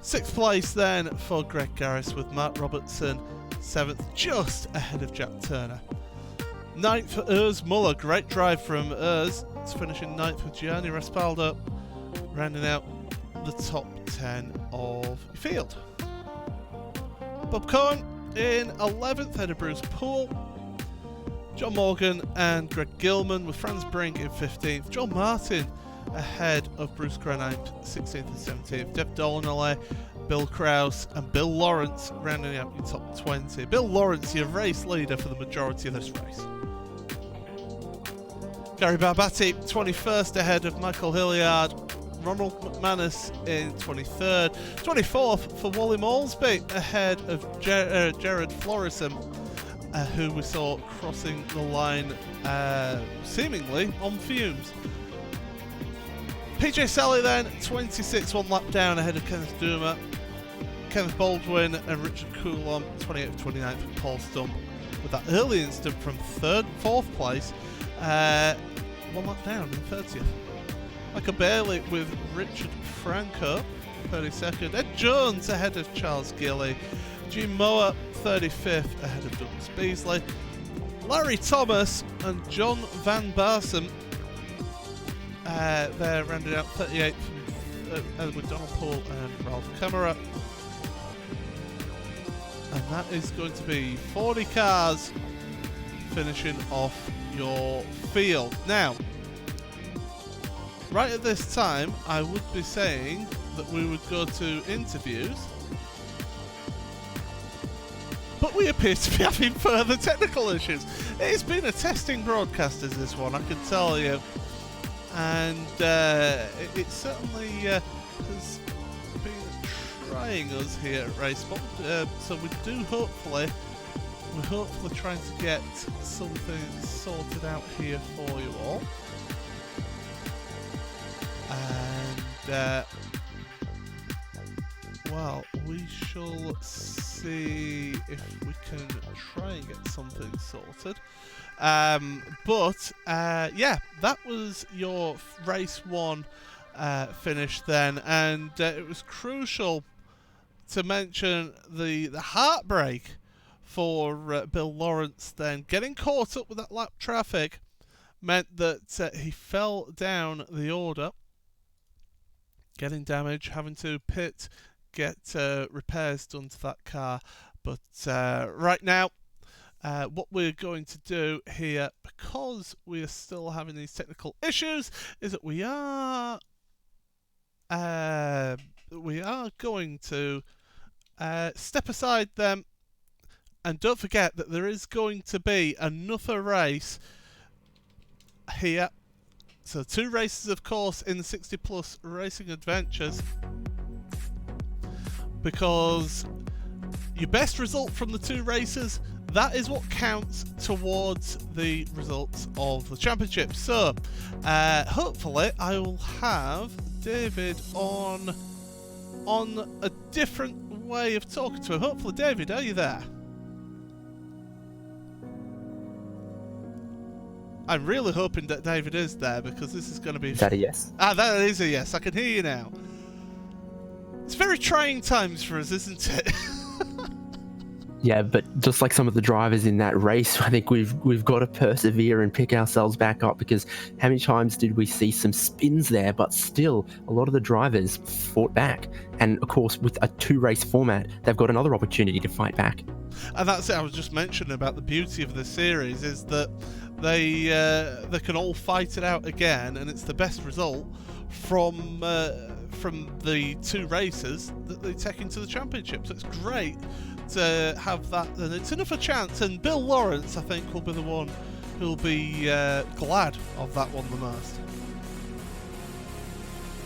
6th place then for Greg Garris with Matt Robertson 7th, just ahead of Jack Turner. 9th for Urs Muller, great drive from Urs. It's finishing 9th with Gianni Rispaldo, rounding out the top 10 of the field. Bob Cohen in 11th ahead of Bruce Poole. John Morgan and Greg Gilman with Franz Brink in 15th. John Martin ahead of Bruce Grenheim 16th and 17th. Deb Dolanale, Bill Krause and Bill Lawrence rounding out your top 20. Bill Lawrence, your race leader for the majority of this race. Gary Barbati 21st ahead of Michael Hilliard. Ronald McManus in 23rd. 24th for Wally Molesby ahead of Jared Florison, who we saw crossing the line seemingly on fumes. PJ Sally then 26, 1 lap down ahead of Kenneth Duma. Kenneth Baldwin and Richard Coulomb 28th, 29th for Paul Stump with that early instant from 4th place. 1 lap down in 30th. Michael Bailey with Richard Franco 32nd. Ed Jones ahead of Charles Gilley. Jim Moore 35th ahead of Douglas Beasley. Larry Thomas and John Van Barsum they're rounded out 38th with Donald Poole and Ralph Camera. And that is going to be 40 cars finishing off your field. Now, right at this time, I would be saying that we would go to interviews, but we appear to be having further technical issues. It's been a testing broadcast as this one, I can tell you. And it certainly has been trying us here at RaceSpot. So we do hopefully trying to get something sorted out here for you all. And well, we shall see if we can try and get something sorted. Yeah, that was your race 1 finish then, and it was crucial to mention the heartbreak for Bill Lawrence then. Getting caught up with that lap traffic meant that he fell down the order, getting damage, having to pit, get repairs done to that car. But right now, what we're going to do here, because we are still having these technical issues, is that we are going to step aside them. And don't forget that there is going to be another race here. So 2 races, of course, in the 60 Plus Racing Adventures. Because your best result from the 2 races, that is what counts towards the results of the championship. So, hopefully, I will have David on a different way of talking to him. Hopefully, David, are you there? I'm really hoping that David is there, because this is going to be... Is that a yes? Ah, that is a yes. I can hear you now. It's very trying times for us, isn't it? Yeah, but just like some of the drivers in that race, I think we've got to persevere and pick ourselves back up, because how many times did we see some spins there, but still a lot of the drivers fought back. And of course, with a 2-race format, they've got another opportunity to fight back. And that's it. I was just mentioning about the beauty of this series is that they can all fight it out again, and it's the best result from the 2 races that they take into the championship. So it's great to have that, and it's another chance. And Bill Lawrence, I think, will be the one who'll be glad of that one the most.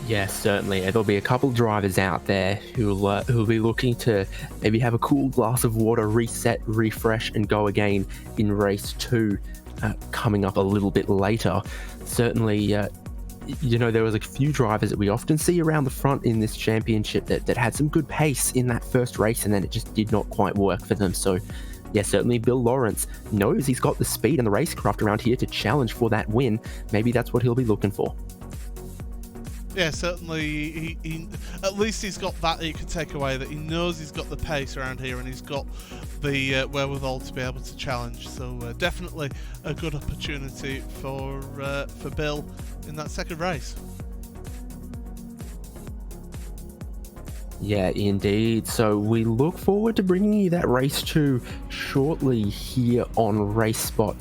Yes, certainly. There'll be a couple drivers out there who'll be looking to maybe have a cool glass of water, reset, refresh, and go again in race 2, coming up a little bit later. Certainly, there was a few drivers that we often see around the front in this championship that had some good pace in that first race, and then it just did not quite work for them. So, yeah, certainly Bill Lawrence knows he's got the speed and the racecraft around here to challenge for that win. Maybe that's what he'll be looking for. Yeah, certainly. He at least he's got that he can take away, that he knows he's got the pace around here, and he's got the wherewithal to be able to challenge. So definitely a good opportunity for Bill in that second race. Yeah, indeed. So we look forward to bringing you that race 2 shortly here on RaceSpot.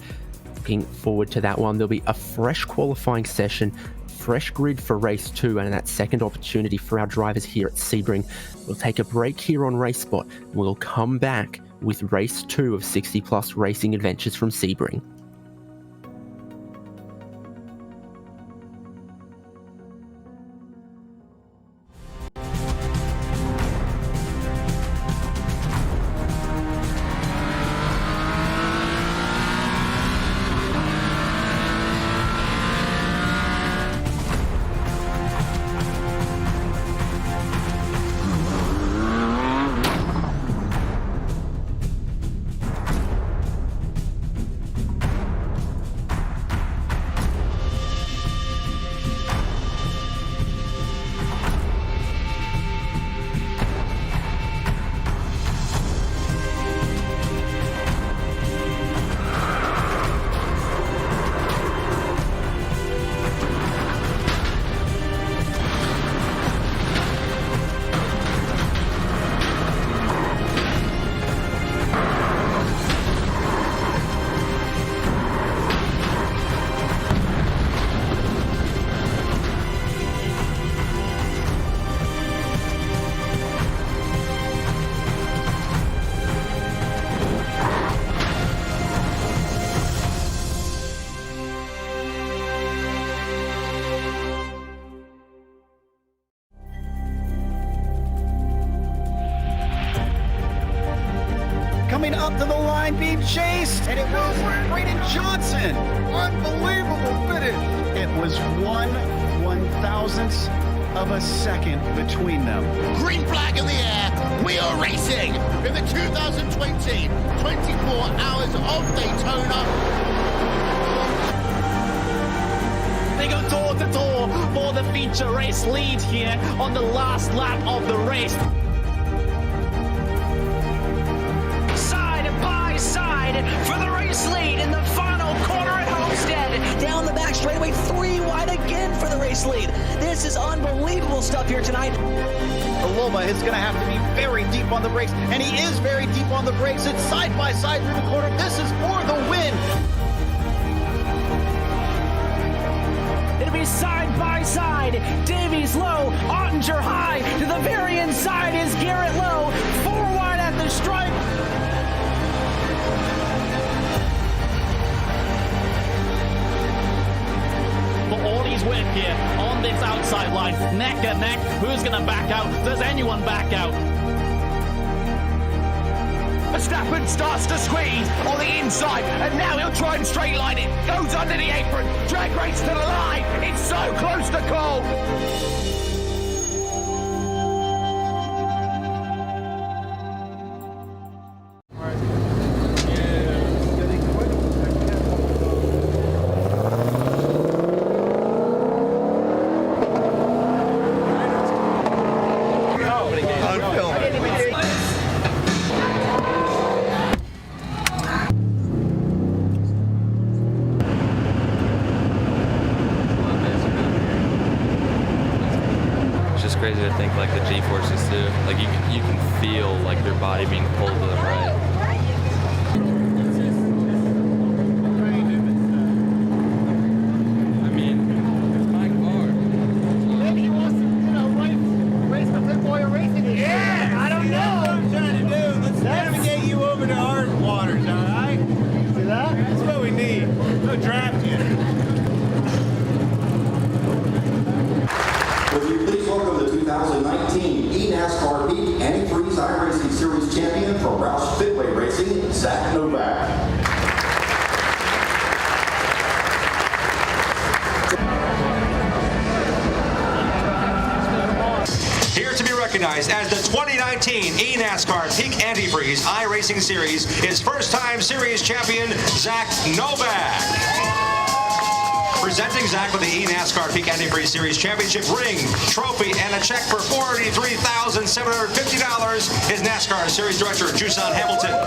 Looking forward to that one. There'll be a fresh qualifying session, fresh grid for race 2, and that second opportunity for our drivers here at Sebring. We'll take a break here on RaceSpot. We'll come back with race 2 of 60 Plus Racing Adventures from Sebring. Coming up to the line, being chased, and it was Brayden Johnson. Unbelievable finish. It was 1/1000th of a second between them. Green flag in the air. We are racing in the 2020 24 Hours of Daytona. They go door to door for the feature race lead here on the last lap of the race. Side by side for the race lead in the final corner at Homestead. Down the back straightaway, 3 wide again for the race lead. This is unbelievable stuff here tonight. Loma is going to have to be very deep on the brakes, and he is very deep on the brakes. It's side by side through the corner. This is for the win. It'll be side by side. Davies low, Ottinger high. To the very inside is Garrett low. 4 wide at the stripe. The Audis win here on this outside line. Neck and neck. Who's going to back out? Does anyone back out? Verstappen starts to squeeze on the inside, and now he'll try and straight line it. Goes under the apron. Drag race to the line. It's so close to call. Crazy to think like the G-forces too. Like you can feel like your body being pulled to the right. I mean, it's my car. Maybe he wants to, race the Pit Boy racing. Yeah, I don't know. What I'm trying to do. Let's navigate you over to our waters, all right? See that? That's what we need. No draft yet. Will you please welcome the 2019 eNASCAR Peak Antifreeze iRacing Series champion from Roush Fitway Racing, Zach Novak. Here to be recognized as the 2019 eNASCAR Peak Antifreeze iRacing Series is first-time series champion Zach Novak. Presenting Zach with the eNASCAR Peak Antifreeze Series Championship ring, trophy, and a check for $43,750 is NASCAR Series Director Jusan Hamilton. All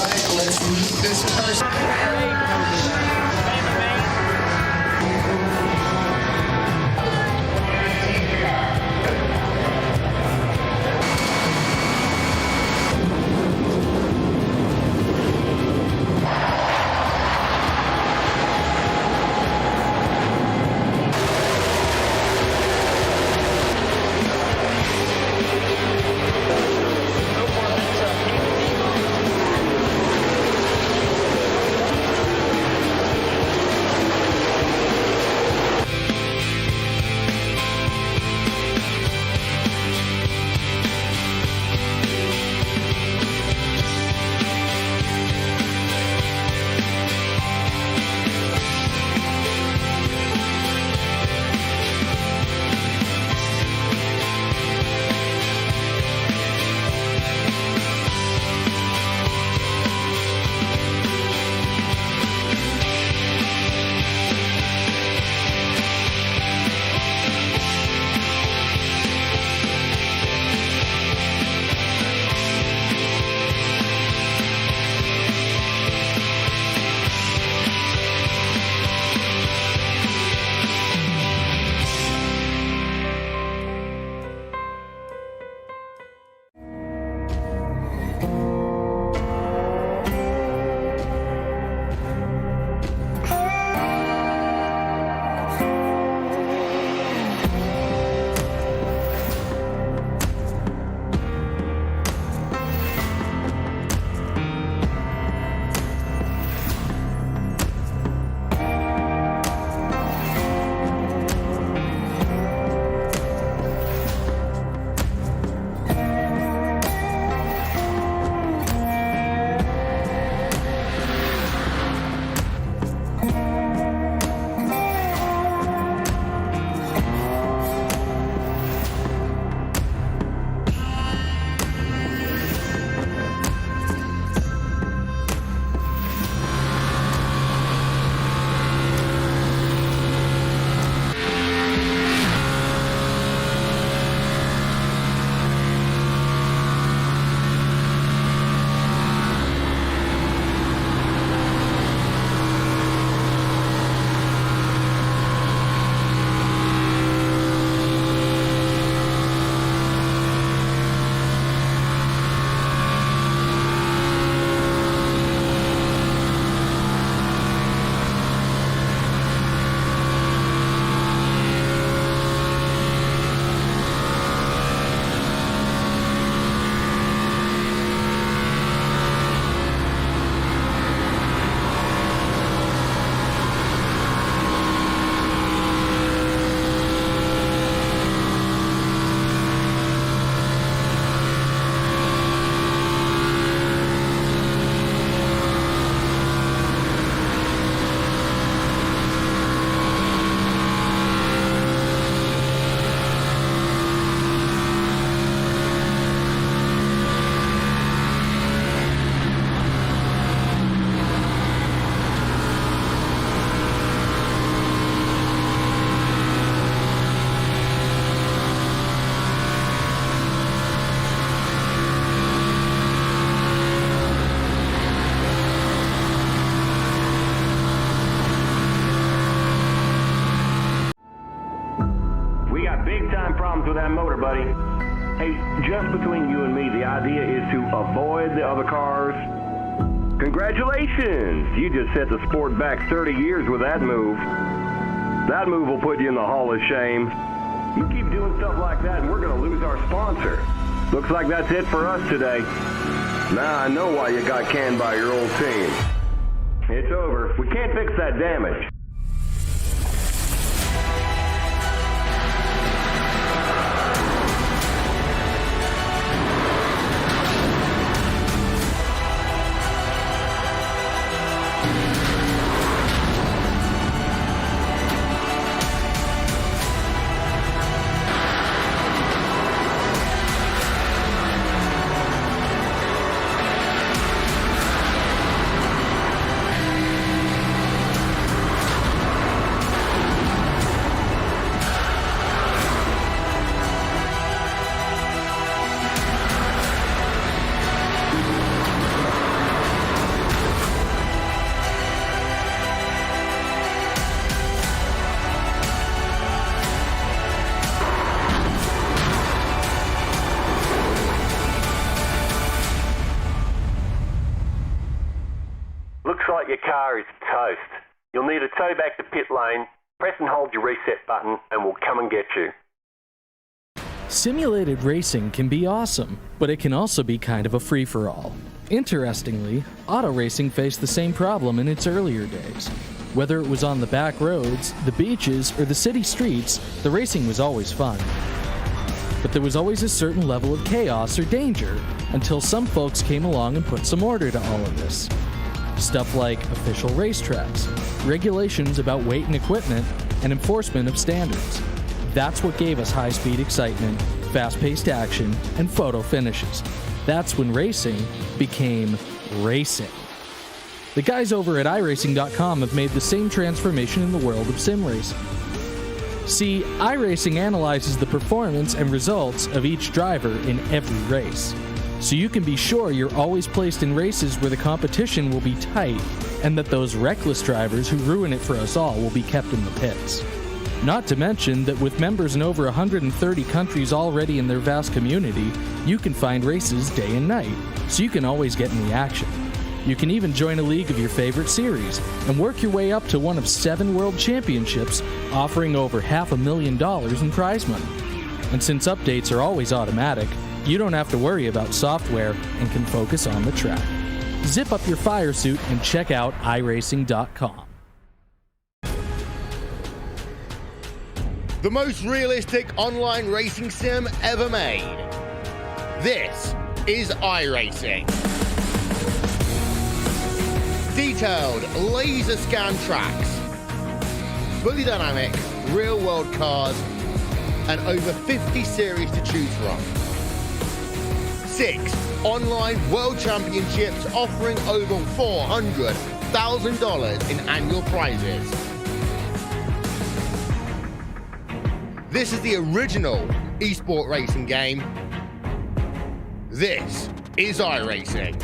right, let's meet this person. problems with that motor, buddy. Hey, just between you and me, the idea is to avoid the other cars. Congratulations! You just set the sport back 30 years with that move. That move will put you in the Hall of Shame. You keep doing stuff like that and we're going to lose our sponsor. Looks like that's it for us today. Now I know why you got canned by your old team. It's over. We can't fix that damage. Your car is toast. You'll need a tow back to pit lane, press and hold your reset button, and we'll come and get you. Simulated racing can be awesome, but it can also be kind of a free-for-all. Interestingly, auto racing faced the same problem in its earlier days. Whether it was on the back roads, the beaches, or the city streets, the racing was always fun. But there was always a certain level of chaos or danger, until some folks came along and put some order to all of this. Stuff like official racetracks, regulations about weight and equipment, and enforcement of standards. That's what gave us high-speed excitement, fast-paced action, and photo finishes. That's when racing became racing. The guys over at iRacing.com have made the same transformation in the world of sim racing. See, iRacing analyzes the performance and results of each driver in every race, so you can be sure you're always placed in races where the competition will be tight and that those reckless drivers who ruin it for us all will be kept in the pits. Not to mention that with members in over 130 countries already in their vast community, you can find races day and night, so you can always get in the action. You can even join a league of your favorite series and work your way up to one of 7 world championships, offering over $500,000 in prize money. And since updates are always automatic, you don't have to worry about software and can focus on the track. Zip up your fire suit and check out iRacing.com. The most realistic online racing sim ever made. This is iRacing. Detailed laser scan tracks, fully dynamic real world cars, and over 50 series to choose from. 6 online world championships offering over $400,000 in annual prizes. This is the original esport racing game. This is iRacing.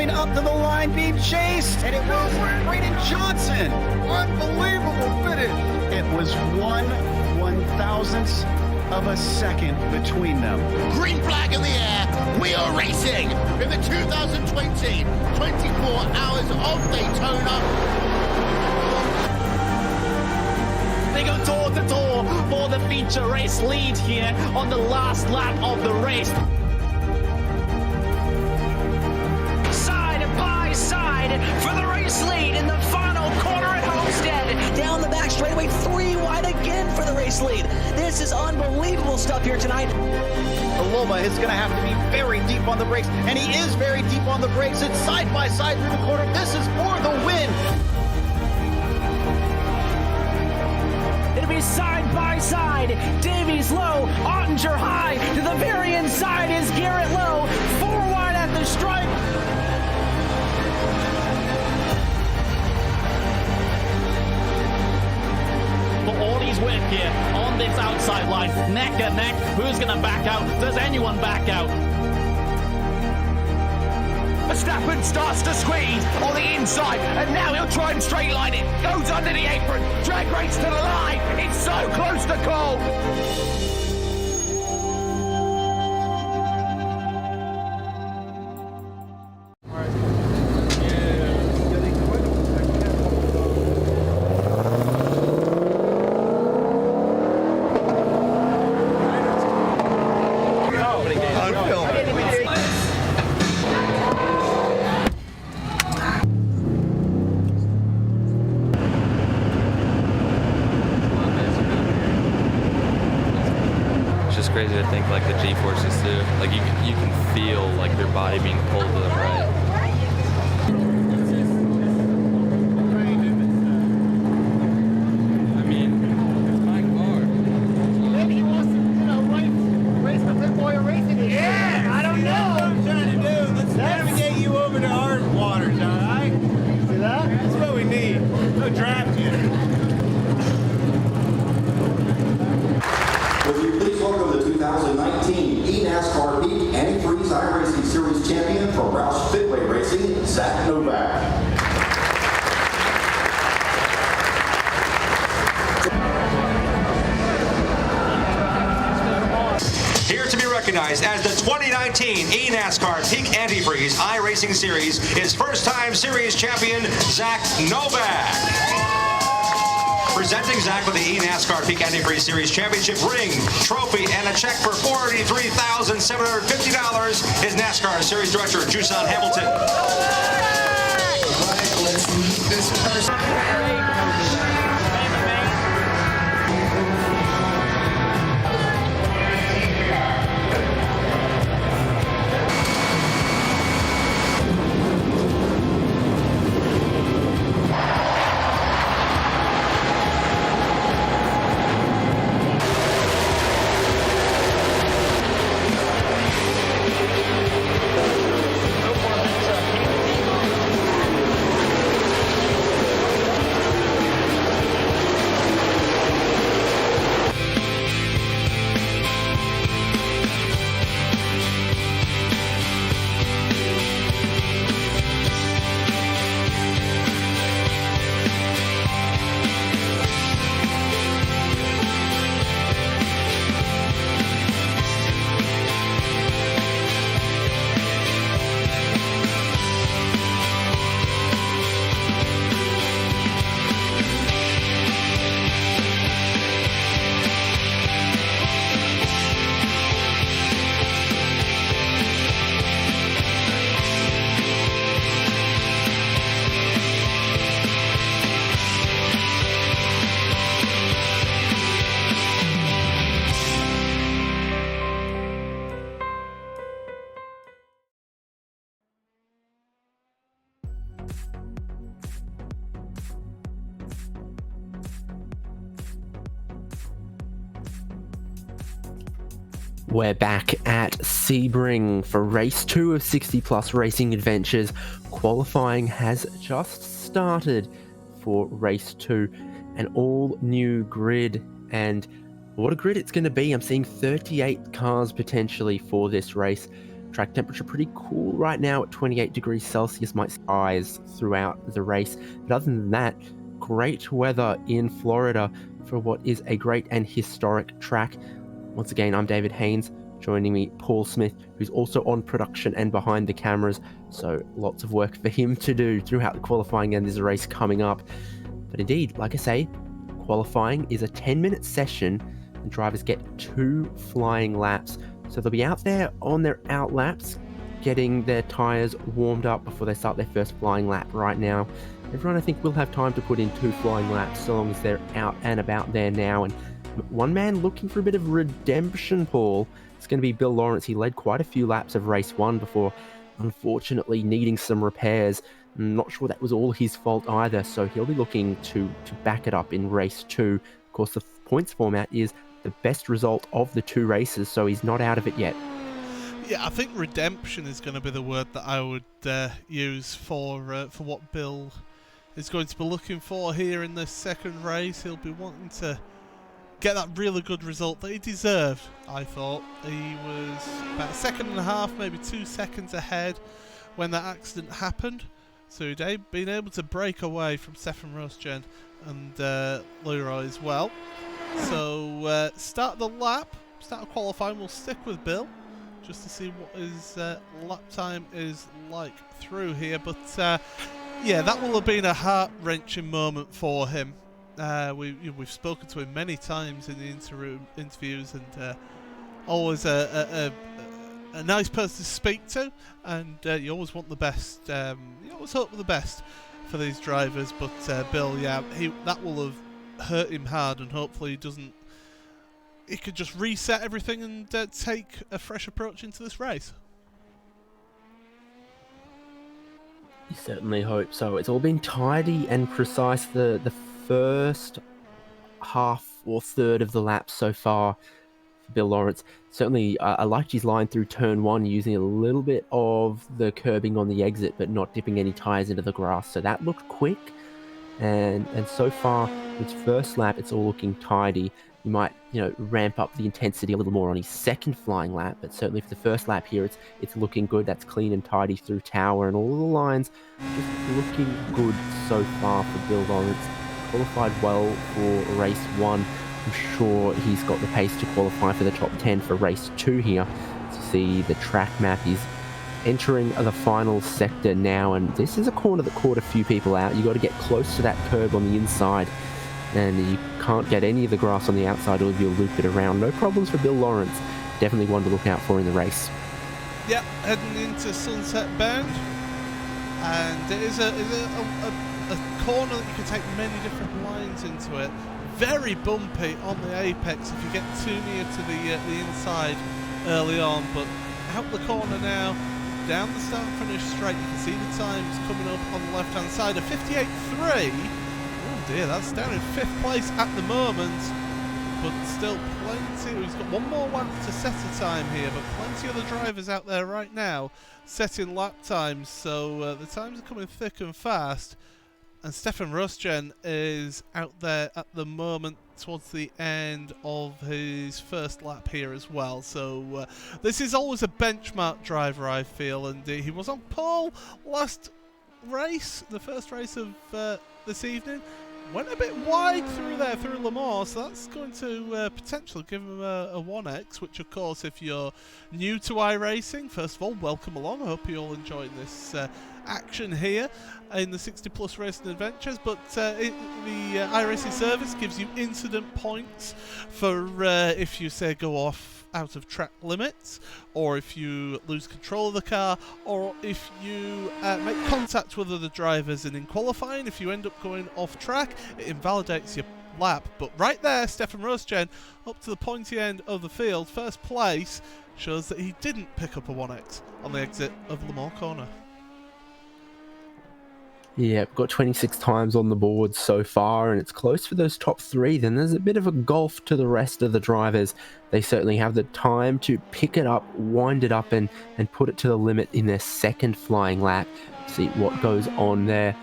coming up to the line, being chased, and it was Braden Johnson. Unbelievable finish. It was 1/1000th of a second between them. Green flag in the air. We are racing in the 2020 24 Hours of Daytona. They go door to door for the feature race lead here on the last lap of the race. Side by side for the race lead in the final corner at Homestead. Down the back straightaway, 3 wide again for the race lead. This is unbelievable stuff here tonight. Loma is going to have to be very deep on the brakes, and he is very deep on the brakes. It's side by side through the corner. This is for the win. It'll be side by side. Davies low, Ottinger high. To the very inside is Garrett Low. 4 wide at the stripe. For all his work here on this outside line, neck and neck. Who's going to back out? Does anyone back out? Verstappen starts to squeeze on the inside, and now he'll try and straight line it. Goes under the apron, drag race to the line. It's so close to call. Crazy to think like the G-forces too. Like you can feel like your body being pulled to the right. I mean, it's my car. Maybe he wants to, race the pit boy racing. Yeah, I don't know. That's what I'm trying to do. Let's navigate you over to our waters, all right? See that? That's what we need. No draft here. Will you please welcome the 2019 eNASCAR Peak Antifreeze iRacing Series champion for Roush Fitway Racing, Zach Novak. Here to be recognized as the 2019 eNASCAR Peak Antifreeze iRacing Series is first-time series champion Zach Novak. Presenting Zach with the eNASCAR Peak Antifreeze Series Championship ring, trophy, and a check for $43,750 is NASCAR Series Director Jusan Hamilton. All right, let's meet this person. We're back at Sebring for race 2 of 60 Plus Racing Adventures. Qualifying has just started for race 2, an all new grid, and what a grid it's going to be. I'm seeing 38 cars potentially for this race. Track temperature pretty cool right now at 28 degrees Celsius, might rise throughout the race. But other than that, great weather in Florida for what is a great and historic track. Once again, I'm David Haynes. Joining me, Paul Smith, who's also on production and behind the cameras. So lots of work for him to do throughout the qualifying and this race coming up. But indeed, like I say, qualifying is a 10-minute session and drivers get 2 flying laps. So they'll be out there on their out laps, getting their tyres warmed up before they start their first flying lap. Right now, everyone I think will have time to put in 2 flying laps so long as they're out and about there now. And one man looking for a bit of redemption, Paul, it's going to be Bill Lawrence. He led quite a few laps of race 1 before unfortunately needing some repairs. I'm not sure that was all his fault either, so he'll be looking to back it up in race 2. Of course, the points format is the best result of the 2 races, so he's not out of it yet. Yeah, I think redemption is going to be the word that I would use for what Bill is going to be looking for here in this second race. He'll be wanting to get that really good result that he deserved, I thought. He was about 1.5 seconds, maybe 2 seconds ahead when that accident happened. So he'd been able to break away from Stefan Rosgen and Leroy as well. So start the lap, start of qualifying, we'll stick with Bill just to see what his lap time is like through here. But yeah, that will have been a heart-wrenching moment for him. We've spoken to him many times in the interviews, and always a nice person to speak to, and you always want the best. You always hope for the best for these drivers. But Bill, yeah, that will have hurt him hard, and hopefully he could just reset everything and take a fresh approach into this race. You certainly hope so. It's all been tidy and precise. The first half or third of the lap so far for Bill Lawrence. Certainly, I liked his line through turn 1, using a little bit of the curbing on the exit, but not dipping any tyres into the grass. So that looked quick. And so far, its first lap, it's all looking tidy. You might, ramp up the intensity a little more on his second flying lap, but certainly for the first lap here, it's looking good. That's clean and tidy through tower, and all of the lines just looking good so far for Bill Lawrence. Qualified well for race 1. I'm sure he's got the pace to qualify for the top 10 for race 2 here. To see the track map, he's entering the final sector now, and this is a corner that caught a few people out. You got to get close to that curb on the inside, and you can't get any of the grass on the outside, or you'll loop it around. No problems for Bill Lawrence. Definitely one to look out for in the race. Yeah, heading into Sunset Bend, and it is a corner that you can take many different lines into it. Very bumpy on the apex if you get too near to the inside early on, but out the corner now, down the start and finish straight. You can see the times coming up on the left hand side of 58.3. Oh dear, that's down in 5th place at the moment, but still plenty. He's got one more lap to set a time here, but plenty of the drivers out there right now setting lap times, so the times are coming thick and fast. And Stefan Rosgen is out there at the moment towards the end of his first lap here as well. So this is always a benchmark driver, I feel, and he was on pole last race, the first race of this evening. Went a bit wide through Le Mans, so that's going to potentially give him a 1x, which of course, if you're new to iRacing, first of all, welcome along. I hope you're all enjoying this action here in the 60 plus racing adventures. But the iRacing service gives you incident points for if you say go off out of track limits, or if you lose control of the car, or if you make contact with other drivers. And in qualifying, if you end up going off track, it invalidates your lap. But right there, Stefan Rosgen up to the pointy end of the field, first place, shows that he didn't pick up a 1x on the exit of Le Mans corner. Yeah, we've got 26 times on the board so far, and it's close for those top 3. Then there's a bit of a gulf to the rest of the drivers. They certainly have the time to pick it up, wind it up, and put it to the limit in their second flying lap. See what goes on there.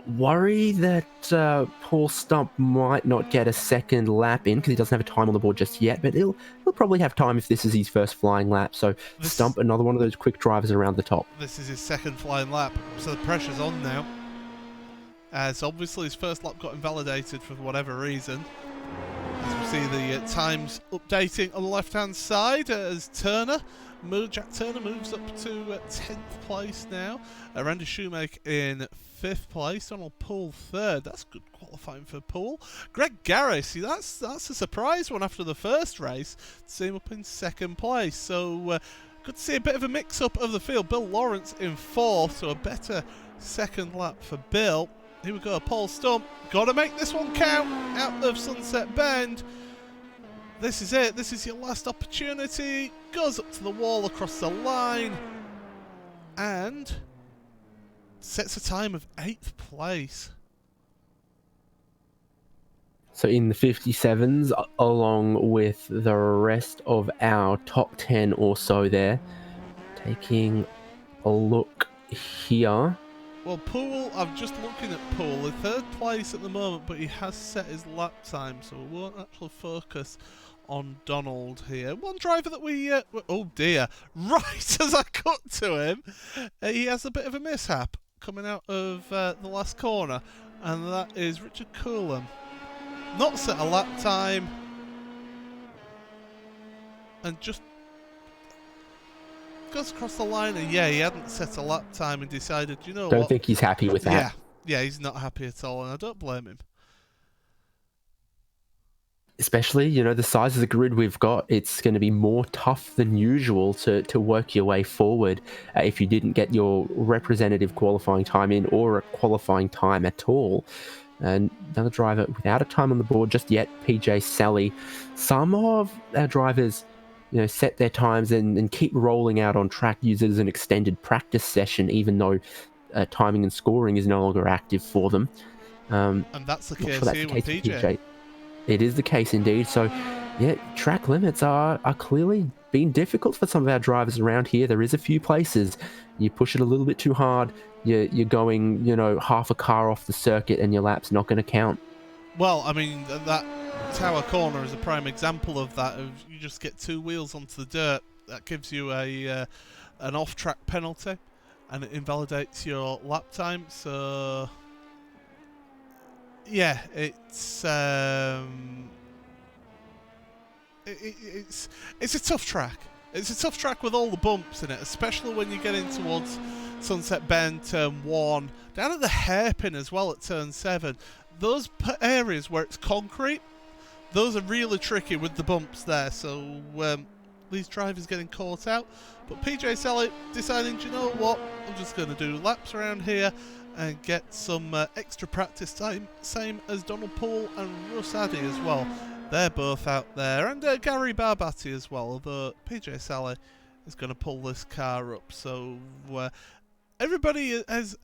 worry that Paul Stump might not get a second lap in because he doesn't have a time on the board just yet, but he'll probably have time if this is his first flying lap. So Stump, another one of those quick drivers around the top. This is his second flying lap, so the pressure's on now. As obviously his first lap got invalidated for whatever reason. As we see the times updating on the left-hand side as Jack Turner moves up to 10th place now. Randy Shoemaker in 5th place. Donald Poole 3rd. That's good qualifying for Poole. Greg Garris, see, that's a surprise one after the first race. To see him up in 2nd place. So good to see a bit of a mix-up of the field. Bill Lawrence in 4th, so a better second lap for Bill. Here we go, Paul Stump. Got to make this one count out of Sunset Bend. This is it. This is your last opportunity. Goes up to the wall across the line. And sets a time of 8th place. So in the 57s, along with the rest of our top 10 or so there. Taking a look here. Well, Poole, I'm just looking at Poole. In 3rd place at the moment, but he has set his lap time, so we won't actually focus on Donald here. One driver that we... oh dear. Right as I cut to him, he has a bit of a mishap coming out of the last corner, and that is Richard Coulomb. Not set a lap time, and just goes across the line, and yeah, he hadn't set a lap time and decided, you know what? Don't think he's happy with that. Yeah, he's not happy at all, and I don't blame him. Especially, you know, the size of the grid we've got, it's going to be more tough than usual to work your way forward if you didn't get your representative qualifying time in or a qualifying time at all. And another driver without a time on the board just yet, PJ Sally. Some of our drivers, you know, set their times and keep rolling out on track, use it as an extended practice session, even though timing and scoring is no longer active for them. And that's the case here with PJ. It is the case indeed. So, yeah, track limits are clearly being difficult for some of our drivers around here. There is a few places you push it a little bit too hard, you're going, you know, half a car off the circuit and your lap's not going to count. Well, I mean, that Tower Corner is a prime example of that. You just get 2 wheels onto the dirt. That gives you an off-track penalty, and it invalidates your lap time. So, yeah, it's a tough track. It's a tough track with all the bumps in it, especially when you get in towards Sunset Bend, Turn 1, down at the hairpin as well at Turn 7. Those areas where it's concrete, those are really tricky with the bumps there, so these drivers getting caught out. But PJ Sally deciding, do you know what, I'm just going to do laps around here and get some extra practice time, same as Donald Poole and Russ Addy as well. They're both out there, and Gary Barbatti as well, although PJ Sally is going to pull this car up. So everybody is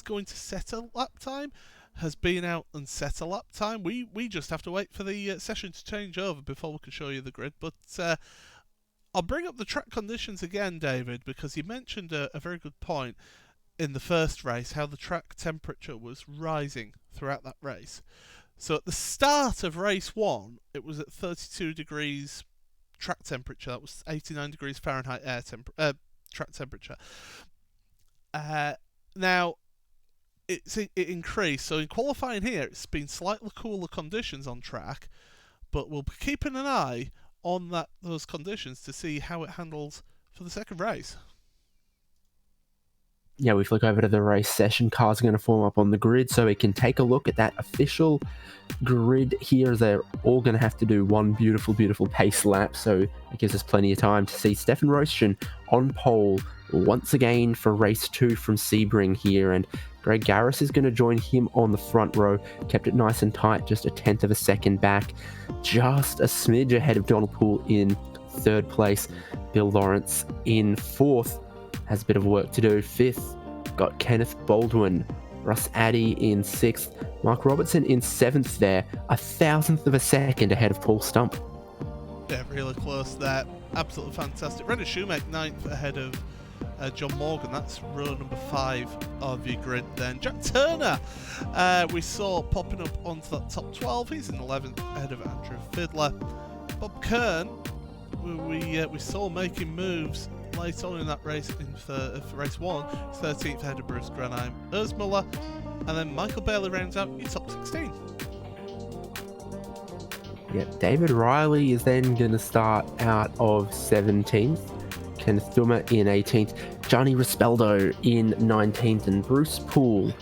going to set a lap time has been out and set a lap time. We just have to wait for the session to change over before we can show you the grid. But I'll bring up the track conditions again, David, because you mentioned a very good point in the first race, how the track temperature was rising throughout that race. So at the start of race 1, it was at 32 degrees track temperature. That was 89 degrees Fahrenheit track temperature. Now, it increased. So in qualifying here, it's been slightly cooler conditions on track, but we'll be keeping an eye on those conditions to see how it handles for the second race. Yeah, we flick over to the race session. Cars are going to form up on the grid so we can take a look at that official grid here. They're all going to have to do one beautiful, beautiful pace lap, so it gives us plenty of time to see Stefan Roschen on pole once again for race 2 from Sebring here, and Greg Garris is going to join him on the front row. Kept it nice and tight, just a 1/10 of a second back, just a smidge ahead of Donald Poole in 3rd place. Bill Lawrence in 4th. Has a bit of work to do. 5th, got Kenneth Baldwin. Russ Addy in 6th. Mark Robertson in 7th there. 1/1000 of a second ahead of Paul Stump. Yeah, really close there. Absolutely fantastic. Randy Shoemaker 9th ahead of John Morgan. That's row number 5 of your grid then. Jack Turner, we saw popping up onto that top 12. He's in 11th ahead of Andrew Fiddler. Bob Kern, we saw making moves late on in that race for race 1. 13th ahead of Bruce Granheim Erzmuller. And then Michael Bailey rounds out your top 16. Yeah, David Riley is then going to start out of 17th. Kenneth Thummer in 18th. Johnny Rispeldo in 19th. And Bruce Poole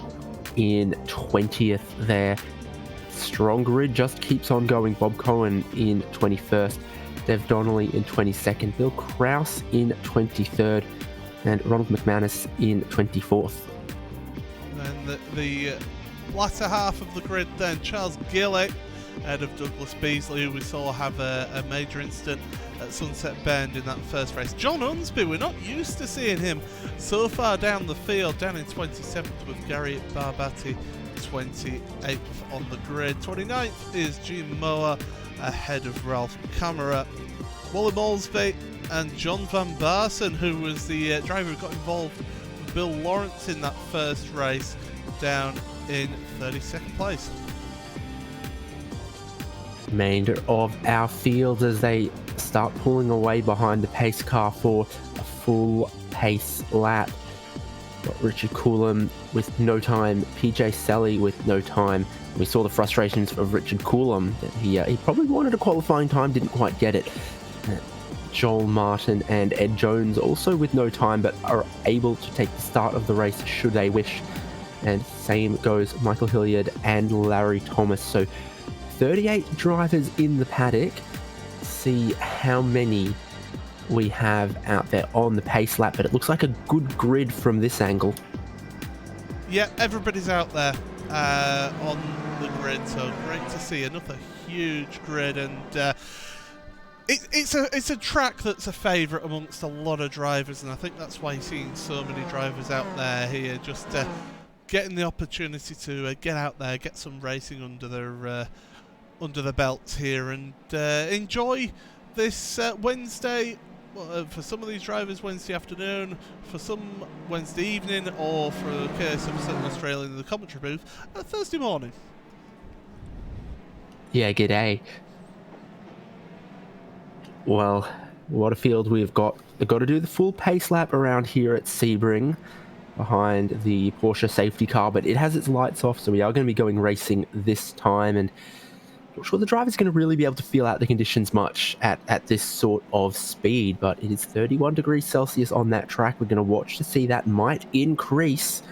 in 20th there. Strong grid just keeps on going. Bob Cohen in 21st. Dev Donnelly in 22nd. Bill Krause in 23rd. And Ronald McManus in 24th. And the latter half of the grid then, Charles Gillett ahead of Douglas Beasley, who we saw have a major incident at Sunset Bend in that first race. John Unsby, we're not used to seeing him so far down the field, down in 27th with Gary Barbati 28th on the grid. 29th is Jim Moore ahead of Ralph Camera. Wally Molesby and John Van Barsen, who was the driver who got involved with Bill Lawrence in that first race, down in 32nd place. Remainder of our field as they start pulling away behind the pace car for a full pace lap. Got Richard Coulomb with no time, PJ Selly with no time. We saw the frustrations of Richard Coulomb that he probably wanted a qualifying time, didn't quite get it. Joel Martin and Ed Jones also with no time, but are able to take the start of the race should they wish. And same goes Michael Hilliard and Larry Thomas. So 38 drivers in the paddock. See how many we have out there on the pace lap, but it looks like a good grid from this angle. Yeah, everybody's out there on the grid, so great to see another huge grid. And it's a track that's a favourite amongst a lot of drivers, and I think that's why you're seeing so many drivers out there here, just getting the opportunity to get out there, get some racing under their belts here, and enjoy this Wednesday. For some of these drivers, Wednesday afternoon, for some Wednesday evening, or for the case of certain Australian in the commentary booth, Thursday morning. Yeah, g'day. Well, what a field we've got. They've got to do the full pace lap around here at Sebring behind the Porsche safety car, but it has its lights off, so we are going to be going racing this time, and not sure the driver's going to really be able to feel out the conditions much at this sort of speed, but it is 31 degrees Celsius on that track. We're going to watch to see that might increase.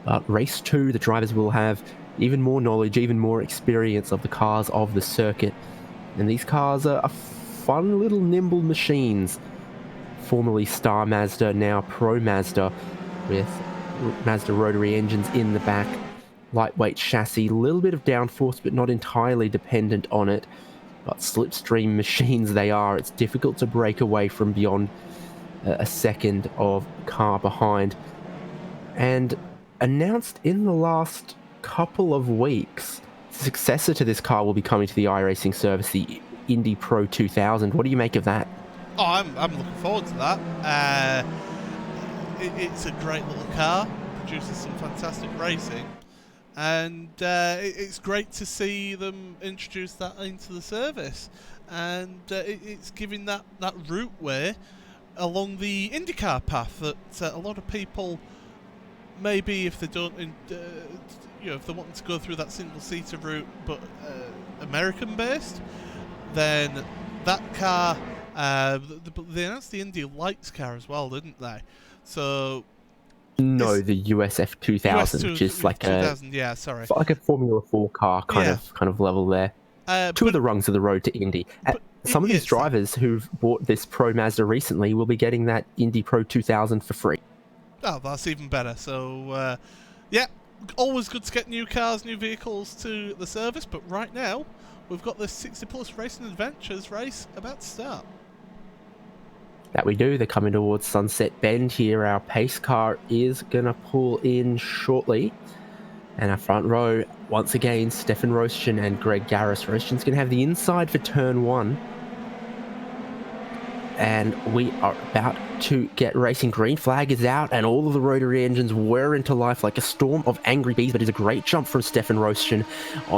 But race 2, the drivers will have even more knowledge, even more experience of the cars of the circuit. And these cars are fun little nimble machines. Formerly Star Mazda, now Pro Mazda, with Mazda rotary engines in the back. Lightweight chassis, a little bit of downforce, but not entirely dependent on it. But slipstream machines they are. It's difficult to break away from beyond a second of car behind. And announced in the last couple of weeks, the successor to this car will be coming to the iRacing service, the Indy Pro 2000. What do you make of that? Oh, I'm looking forward to that. It's a great little car, produces some fantastic racing. And it's great to see them introduce that into the service, and it's giving that routeway along the IndyCar path that a lot of people, maybe if they don't, if they want to go through that single-seater route, but American-based, then that car, they announced the Indy Lights car as well, didn't they? So. No, the USF 2000, which is like 2000, yeah, sorry, like a Formula 4 car kind of level there. Two of the rungs of the road to Indy. Some of these drivers who've bought this Pro Mazda recently will be getting that Indy Pro 2000 for free. Oh, that's even better. So, yeah, always good to get new cars, new vehicles to the service. But right now, we've got the 60 Plus Racing Adventures race about to start. That we do. They're coming towards Sunset Bend here. Our pace car is going to pull in shortly. And our front row, once again, Stefan Roschen and Greg Garris. Roschen's going to have the inside for turn 1. and we are about to get racing. Green flag is out, and all of the rotary engines whir into life like a storm of angry bees, but it's a great jump from Stefan Rostian.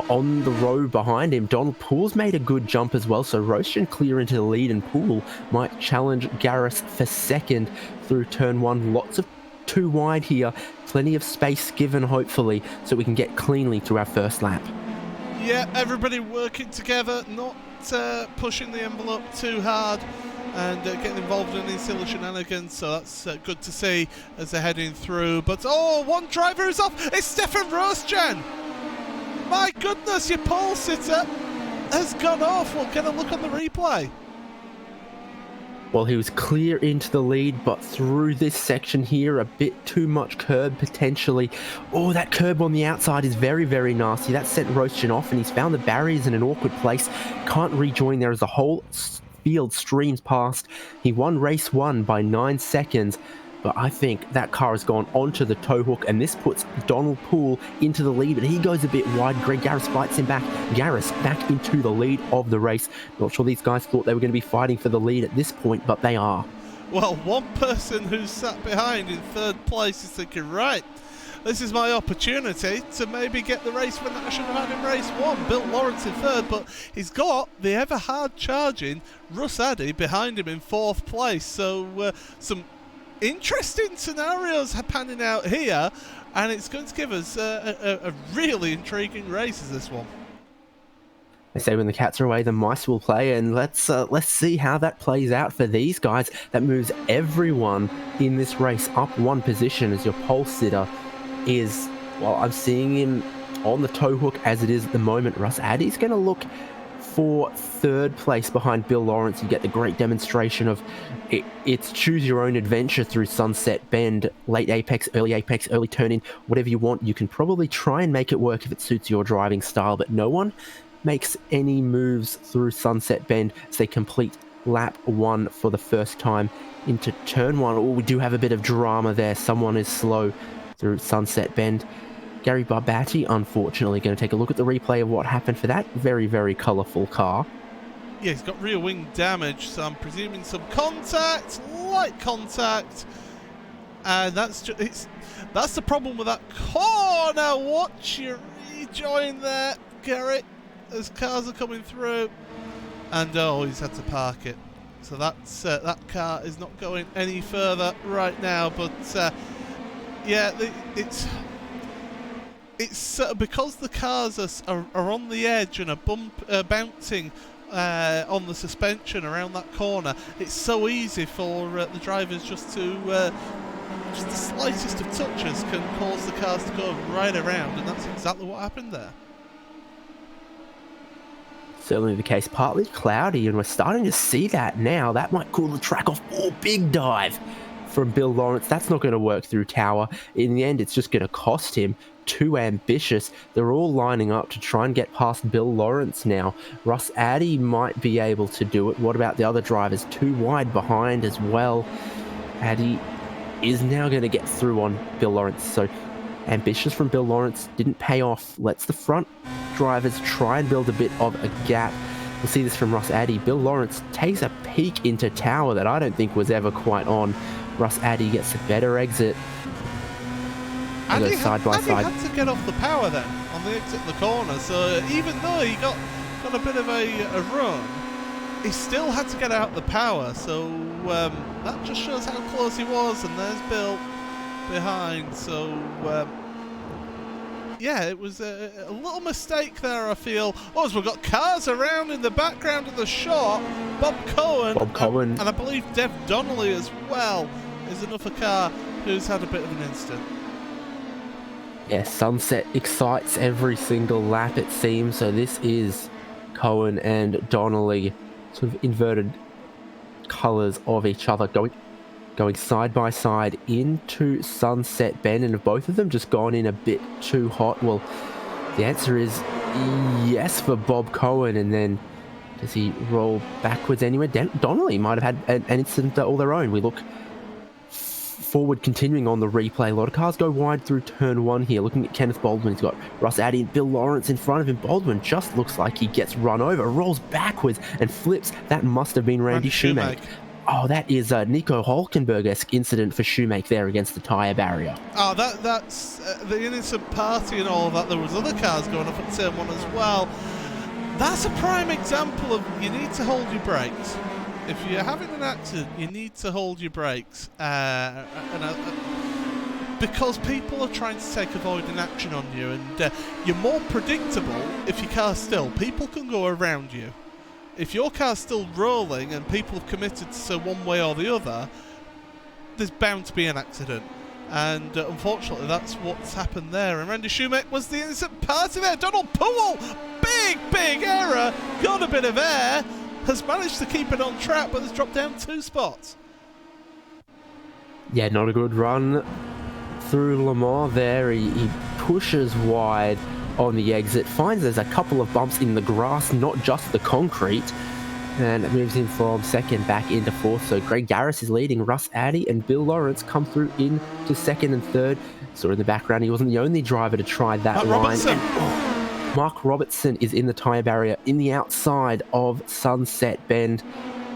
On the row behind him, Donald Poole's made a good jump as well, so Rostian clear into the lead, and Poole might challenge Garris for second through turn one. Lots of too wide here, plenty of space given hopefully, so we can get cleanly through our first lap. Yeah, everybody working together, not pushing the envelope too hard and getting involved in any silly shenanigans, so that's good to see as they're heading through. But oh, one driver is off. It's Stefan Rostian. My goodness, your pole sitter has gone off. We'll get a look on the replay. Well, he was clear into the lead, but through this section here, a bit too much curb potentially. Oh, that curb on the outside is very, very nasty. That sent Rostian off, and he's found the barriers in an awkward place. Can't rejoin there as the whole field streams past. He won race 1 by 9 seconds, but I think that car has gone onto the tow hook, and this puts Donald Poole into the lead, but he goes a bit wide. Greg Garris fights him back. Garris back into the lead of the race. Not sure these guys thought they were going to be fighting for the lead at this point, but they are. Well, one person who's sat behind in third place is thinking, right, this is my opportunity to maybe get the race win that I should have had in race 1. Bill Lawrence in third, but he's got the ever hard charging Russ Addy behind him in fourth place. So some interesting scenarios are panning out here, and it's going to give us a really intriguing race as this one. They say when the cats are away, the mice will play, and let's see how that plays out for these guys. That moves everyone in this race up one position as your pole sitter is, well, I'm seeing him on the tow hook as it is at the moment. Russ Addy's going to look for third place behind Bill Lawrence. You get the great demonstration of it's choose your own adventure through Sunset Bend, late apex, early turn in, whatever you want. You can probably try and make it work if it suits your driving style, but no one makes any moves through Sunset Bend as they complete lap 1 for the first time into turn 1. Oh, we do have a bit of drama there. Someone is slow through Sunset Bend. Gary Barbatti, unfortunately, going to take a look at the replay of what happened for that very, very colourful car. Yeah, he's got rear wing damage, so I'm presuming some contact, light contact, and that's the problem with that corner. Watch your rejoin there, Gary, as cars are coming through, and oh, he's had to park it. So that's that car is not going any further right now, but yeah, it's because the cars are on the edge and are bouncing on the suspension around that corner. It's so easy for the drivers just the slightest of touches can cause the cars to go right around, and that's exactly what happened there. Certainly the case, partly cloudy, and we're starting to see that now. That might cool the track off. Oh, big dive from Bill Lawrence. That's not going to work through Tower. In the end, it's just going to cost him. Too ambitious. They're all lining up to try and get past Bill Lawrence now. Russ Addy might be able to do it. What about the other drivers? Too wide behind as well. Addy is now going to get through on Bill Lawrence. So ambitious from Bill Lawrence didn't pay off. Lets the front drivers try and build a bit of a gap. We'll see this from Russ Addy. Bill Lawrence takes a peek into Tower that I don't think was ever quite on. Russ Addy gets a better exit. Addy side by side. had to get off the power then on the exit of the corner, so even though he got a bit of a run, he still had to get out the power, so that just shows how close he was. And there's Bill behind, so yeah, it was a little mistake there, I feel. Oh, as we've got cars around in the background of the shot. Bob Cohen, and I believe Dev Donnelly as well is another car who's had a bit of an incident. Yeah, Sunset excites every single lap, it seems. So this is Cohen and Donnelly, sort of inverted colours of each other, going side by side into Sunset Bend. And have both of them just gone in a bit too hot? Well, the answer is yes for Bob Cohen. And then does he roll backwards anywhere? Donnelly might have had an incident all their own. We look forward, continuing on the replay. A lot of cars go wide through turn 1 here. Looking at Kenneth Baldwin, he's got Russ Addy and Bill Lawrence in front of him. Baldwin just looks like he gets run over, rolls backwards and flips. That must have been Randy Shoemake. Oh, that is a Nico Hulkenberg-esque incident for Shoemake there against the tyre barrier. Oh, that's the innocent party and all of that. There was other cars going up at turn 1 as well. That's a prime example of you need to hold your brakes. If you're having an accident, you need to hold your brakes. Because people are trying to take avoiding action on you, and you're more predictable if your car's still. People can go around you. If your car's still rolling and people have committed to one way or the other, there's bound to be an accident. And unfortunately, that's what's happened there. And Randy Shoemake was the innocent party there. Donald Poole, big error, got a bit of air, has managed to keep it on track, but has dropped down 2 spots. Yeah, not a good run through Le Mans there. He pushes wide on the exit, finds there's a couple of bumps in the grass, not just the concrete, and it moves him from 2nd back into 4th. So Greg Garris is leading. Russ Addy and Bill Lawrence come through into 2nd and 3rd. So in the background, he wasn't the only driver to try that line. And, Mark Robertson is in the tyre barrier in the outside of Sunset Bend.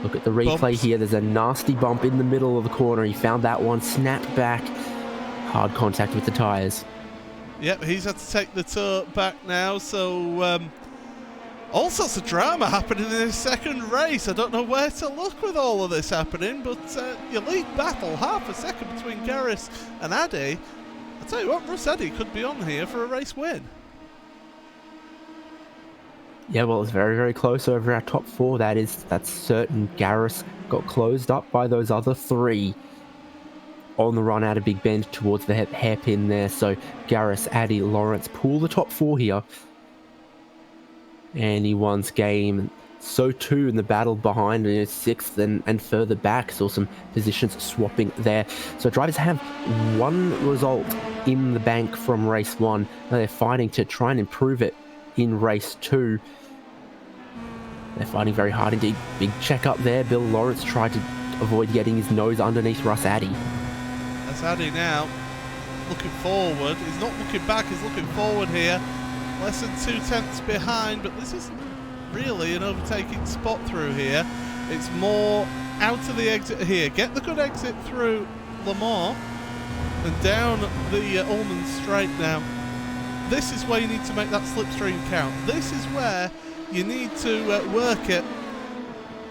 Look at the replay here. There's a nasty bump in the middle of the corner. He found that one, snapped back. Hard contact with the tyres. Yep, he's had to take the tour back now, so all sorts of drama happening in his second race. I don't know where to look with all of this happening, but your lead battle, half a second between Garris and Addy. I tell you what, Russ Addy could be on here for a race win. Yeah, well, it's very, very close over our top 4. That's certain. Garris got closed up by those other 3 on the run out of Big Bend towards the hairpin there. So Garris, Addy, Lawrence pull the top 4 here. And he won game. So too in the battle behind in 6th and further back. Saw some positions swapping there. So drivers have 1 result in the bank from race 1. They're fighting to try and improve it in race 2. They're fighting very hard indeed. Big check up there. Bill Lawrence tried to avoid getting his nose underneath Russ Addy. That's Addy now looking forward. He's not looking back, he's looking forward here. Less than 2 tenths behind, but this isn't really an overtaking spot through here. It's more out of the exit here. Get the good exit through Le Mans and down the Ullman Straight now. This is where you need to make that slipstream count. This is where you need to work it.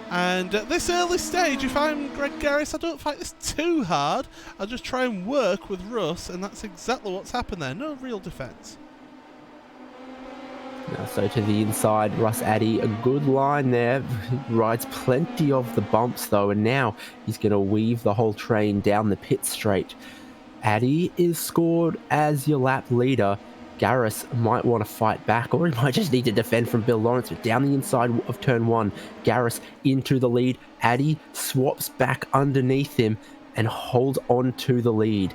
And at this early stage, if I'm Greg Garris, I don't fight this too hard. I just try and work with Russ, and that's exactly what's happened there. No real defence. Now, so to the inside, Russ Addy, a good line there. Rides plenty of the bumps though, and now he's going to weave the whole train down the pit straight. Addy is scored as your lap leader. Garris might want to fight back, or he might just need to defend from Bill Lawrence. But down the inside of turn 1, Garris into the lead. Addy swaps back underneath him and holds on to the lead.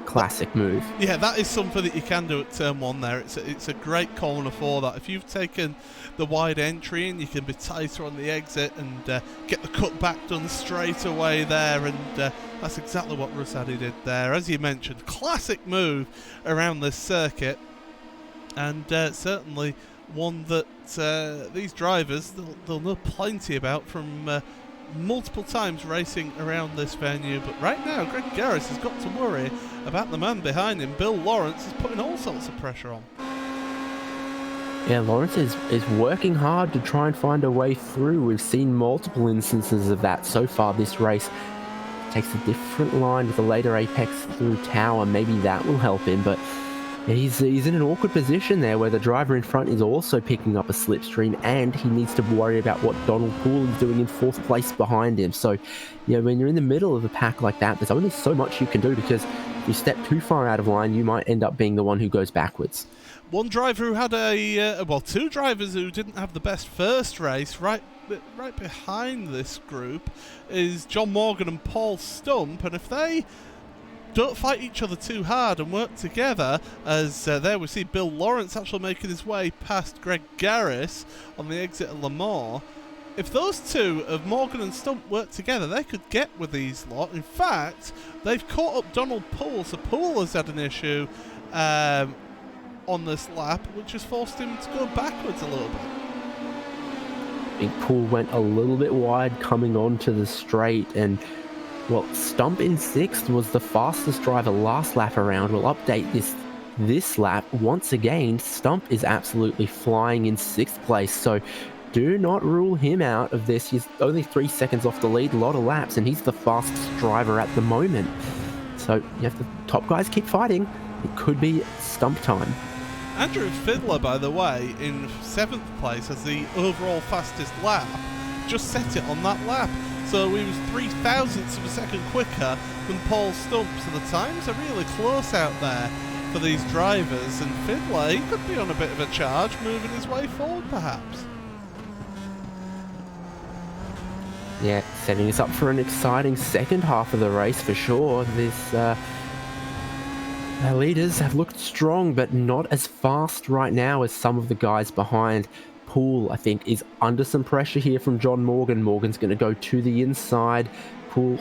Classic move. Yeah, that is something that you can do at turn 1 there. It's a great corner for that. If you've taken the wide entry in, you can be tighter on the exit and get the cut back done straight away there, and that's exactly what Russ Addy did there. As you mentioned, classic move around this circuit, and certainly one that these drivers, they'll know plenty about from multiple times racing around this venue. But right now, Greg Garris has got to worry about the man behind him. Bill Lawrence is putting all sorts of pressure on. Yeah, Lawrence is working hard to try and find a way through. We've seen multiple instances of that so far this race. Takes a different line with a later apex through Tower. Maybe that will help him, but he's in an awkward position there where the driver in front is also picking up a slipstream, and he needs to worry about what Donald Poole is doing in 4th place behind him. So, you know, when you're in the middle of a pack like that, there's only so much you can do, because if you step too far out of line, you might end up being the one who goes backwards. One driver who had two drivers who didn't have the best first race right behind this group is John Morgan and Paul Stump, and if they don't fight each other too hard and work together, as there we see Bill Lawrence actually making his way past Greg Garris on the exit of Le Mans. If those two of Morgan and Stump work together, they could get with these lot. In fact, they've caught up Donald Poole, so Poole has had an issue on this lap, which has forced him to go backwards a little bit. I think Poole went a little bit wide coming onto the straight, and well, Stump in 6th was the fastest driver last lap around. We'll update this lap. Once again, Stump is absolutely flying in 6th place, so do not rule him out of this. He's only 3 seconds off the lead, a lot of laps, and he's the fastest driver at the moment. So you have the top guys keep fighting. It could be Stump time. Andrew Fiddler, by the way, in 7th place as the overall fastest lap, just set it on that lap. So he was 0.003 of a second quicker than Paul Stump. So the times are really close out there for these drivers. And Fiddler, he could be on a bit of a charge, moving his way forward perhaps. Yeah, setting us up for an exciting second half of the race for sure. Our leaders have looked strong, but not as fast right now as some of the guys behind. Poole, I think, is under some pressure here from John Morgan. Morgan's going to go to the inside. Poole,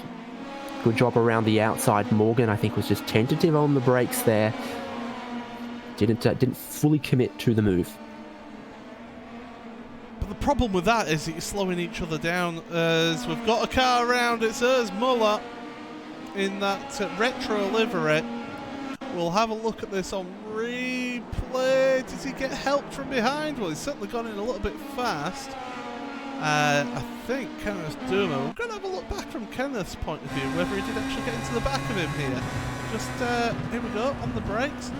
good job around the outside. Morgan, I think, was just tentative on the brakes there. Didn't fully commit to the move. But the problem with that is that you're slowing each other down. As we've got a car around, it's Urs Muller in that retro livery. We'll have a look at this on replay. Does he get help from behind? Well, he's certainly gone in a little bit fast. I think Kenneth Duma. We're going to have a look back from Kenneth's point of view, whether he did actually get into the back of him here. Just, here we go, on the brakes.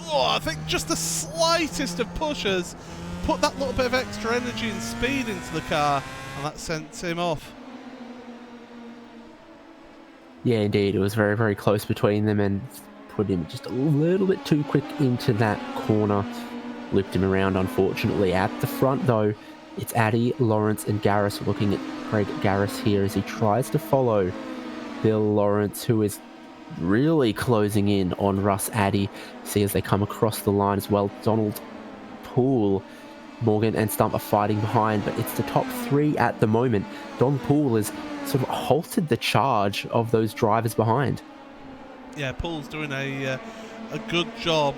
Oh, I think just the slightest of pushes put that little bit of extra energy and speed into the car, and that sent him off. Yeah, indeed. It was very, very close between them and put him just a little bit too quick into that corner. Looped him around, unfortunately. At the front, though, it's Addy, Lawrence, and Garris. Looking at Craig Garris here as he tries to follow Bill Lawrence, who is really closing in on Russ Addy. See as they come across the line as well. Donald Poole, Morgan, and Stump are fighting behind, but it's the top 3 at the moment. Don Poole has sort of halted the charge of those drivers behind. Yeah, Poole's doing a good job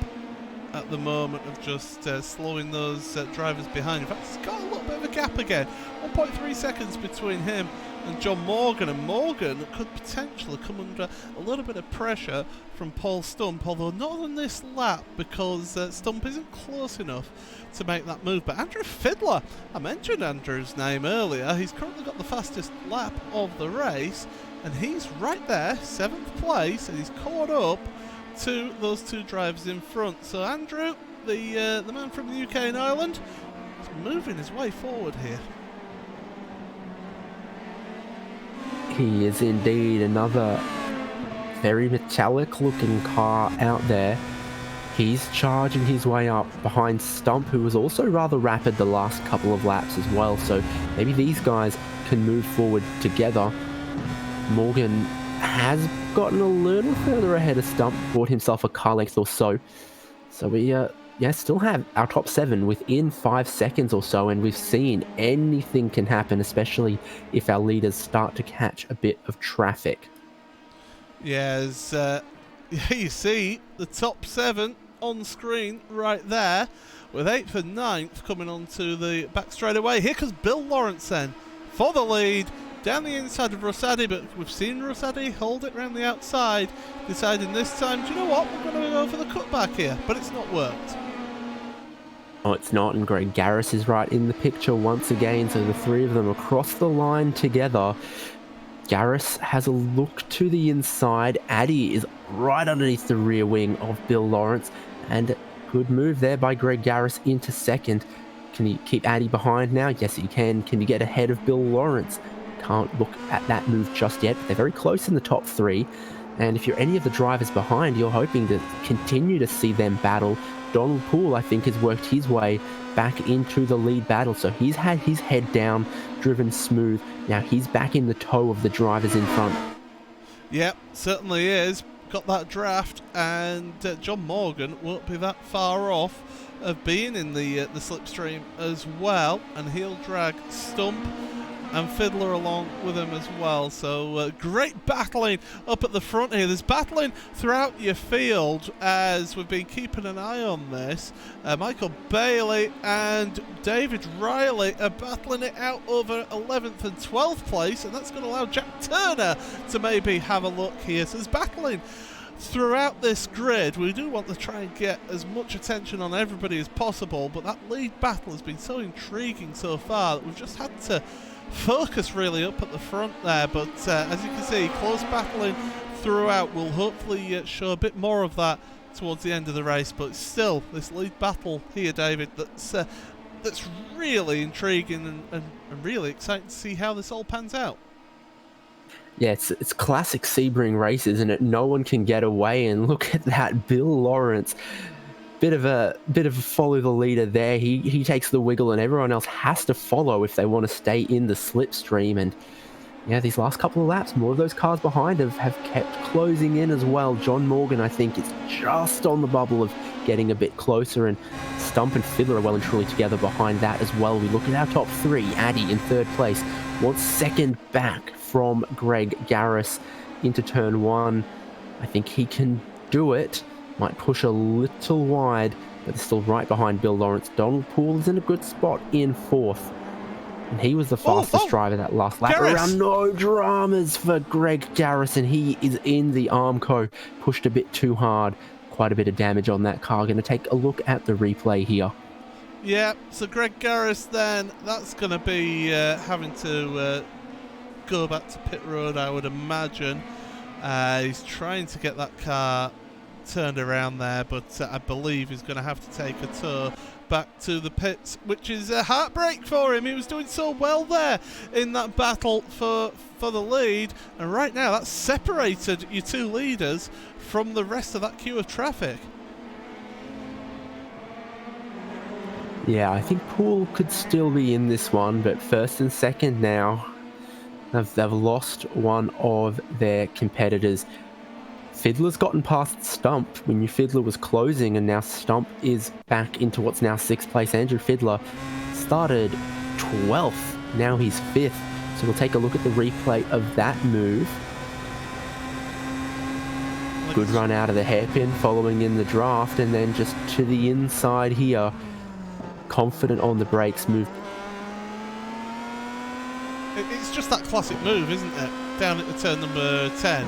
at the moment of just slowing those drivers behind. In fact, he's got a little bit of a gap again. 1.3 seconds between him and John Morgan, and Morgan could potentially come under a little bit of pressure from Paul Stump, although not on this lap because Stump isn't close enough to make that move. But Andrew Fiddler, I mentioned Andrew's name earlier, he's currently got the fastest lap of the race, and he's right there, 7th place, and he's caught up to those 2 drivers in front. So Andrew, the man from the UK and Ireland, is moving his way forward here. He is indeed. Another very metallic looking car out there. He's charging his way up behind Stump, who was also rather rapid the last couple of laps as well. So maybe these guys can move forward together. Morgan has gotten a little further ahead of Stump, bought himself a car length or so. So we still have our top 7 within 5 seconds or so, and we've seen anything can happen, especially if our leaders start to catch a bit of traffic. Yes, you see the top 7 on screen right there, with 8th and 9th coming onto the back straight away. Here comes Bill Lawrence then for the lead, down the inside of Rosadi, but we've seen Rosadi hold it around the outside, deciding this time, do you know what, we're going to go for the cutback here, but it's not worked. Oh, it's not, and Greg Garris is right in the picture once again, so the 3 of them across the line together. Garris has a look to the inside. Addy is right underneath the rear wing of Bill Lawrence, and good move there by Greg Garris into 2nd. Can he keep Addy behind now? Yes, he can. Can he get ahead of Bill Lawrence? Can't look at that move just yet, but they're very close in the top 3. And if you're any of the drivers behind, you're hoping to continue to see them battle. Donald Poole, I think, has worked his way back into the lead battle. So he's had his head down, driven smooth. Now he's back in the tow of the drivers in front. Yep, certainly is. Got that draft, and John Morgan won't be that far off of being in the slipstream as well, and he'll drag Stump and Fiddler along with him as well. So great battling up at the front here. There's battling throughout your field as we've been keeping an eye on this. Michael Bailey and David Riley are battling it out over 11th and 12th place, and that's going to allow Jack Turner to maybe have a look here. So there's battling throughout this grid. We do want to try and get as much attention on everybody as possible, but that lead battle has been so intriguing so far that we've just had to focus really up at the front there. But as you can see, close battling throughout. We'll hopefully show a bit more of that towards the end of the race, but still this lead battle here, David, that's really intriguing and really exciting to see how this all pans out. Yeah, it's classic Sebring race, isn't it? No one can get away, and look at that, Bill Lawrence. Bit of a follow the leader there. He takes the wiggle, and everyone else has to follow if they want to stay in the slipstream. And yeah, these last couple of laps, more of those cars behind have kept closing in as well. John Morgan, I think, is just on the bubble of getting a bit closer, and Stump and Fiddler are well and truly together behind that as well. We look at our top three. Addy in third place, 1 second back from Greg Garris into turn 1. I think he can do it. Might push a little wide, but still right behind Bill Lawrence. Donald Poole is in a good spot in 4th. And he was the fastest driver that last lap. Garris. Around no dramas for Greg Garris, and he is in the Armco. Pushed a bit too hard. Quite a bit of damage on that car. Going to take a look at the replay here. Yeah, so Greg Garris then, that's going to be having to go back to pit road, I would imagine. He's trying to get that car turned around there, but I believe he's going to have to take a tour back to the pits, which is a heartbreak for him. He was doing so well there in that battle for the lead, and right now that's separated your two leaders from the rest of that queue of traffic. Yeah, I think Poole could still be in this one, but first and second now, they've lost one of their competitors. Fiddler's gotten past Stump. We knew Fiddler was closing, and now Stump is back into what's now 6th place. Andrew Fiddler started 12th. Now he's 5th. So we'll take a look at the replay of that move. Good run out of the hairpin, following in the draft, and then just to the inside here. Confident on the brakes, move. It's just that classic move, isn't it? Down at the turn number 10.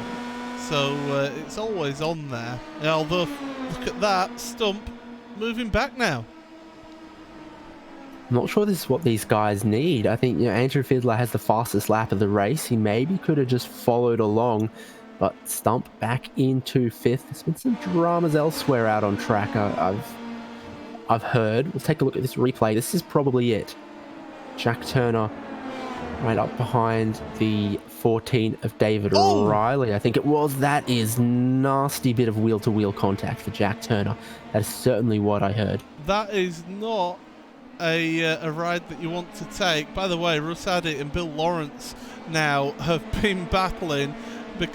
So it's always on there. Although, look at that, Stump moving back now. I'm not sure this is what these guys need. I think, Andrew Fiddler has the fastest lap of the race. He maybe could have just followed along, but Stump back into 5th. There's been some dramas elsewhere out on track, I've heard. We'll take a look at this replay. This is probably it. Jack Turner right up behind the 14 of David Riley, I think it was. That is nasty bit of wheel-to-wheel contact for Jack Turner. That is certainly what I heard. That is not a ride that you want to take. By the way, Russ Addy and Bill Lawrence now have been battling,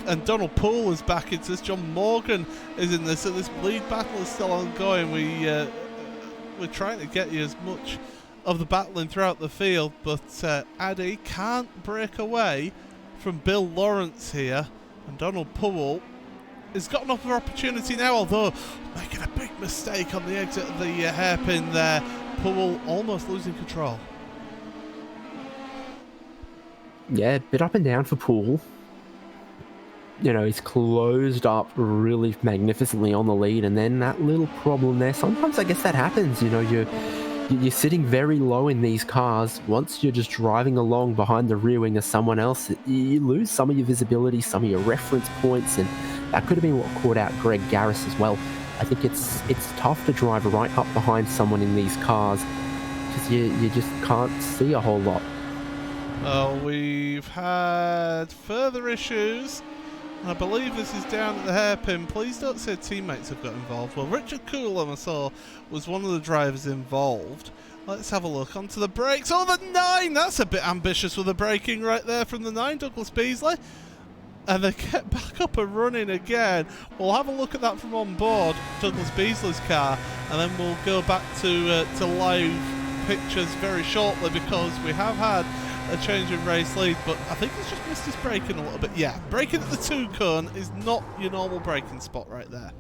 and Donald Poole is back into this. John Morgan is in this, so this lead battle is still ongoing. We're trying to get you as much of the battling throughout the field, but Addy can't break away from Bill Lawrence here, and Donald Poole has got another opportunity now, although making a big mistake on the exit of the hairpin there. Poole almost losing control. Yeah, a bit up and down for Poole. He's closed up really magnificently on the lead, and then that little problem there. Sometimes I guess that happens, you're sitting very low in these cars. Once you're just driving along behind the rear wing of someone else, you lose some of your visibility, some of your reference points, and that could have been what caught out Greg Garris as well. I think it's tough to drive right up behind someone in these cars because you just can't see a whole lot. Oh, we've had further issues. I believe this is down at the hairpin. Please don't say teammates have got involved. Well, Richard Coulomb, I saw, was one of the drivers involved. Let's have a look onto the brakes. Oh, the 9! That's a bit ambitious with the braking right there from the 9, Douglas Beasley. and they get back up and running again. We'll have a look at that from on board Douglas Beasley's car, and then we'll go back to live pictures very shortly, because we have had a change in race lead, but I think he's just missed his braking a little bit. Yeah, braking at the 2 cone is not your normal braking spot right there.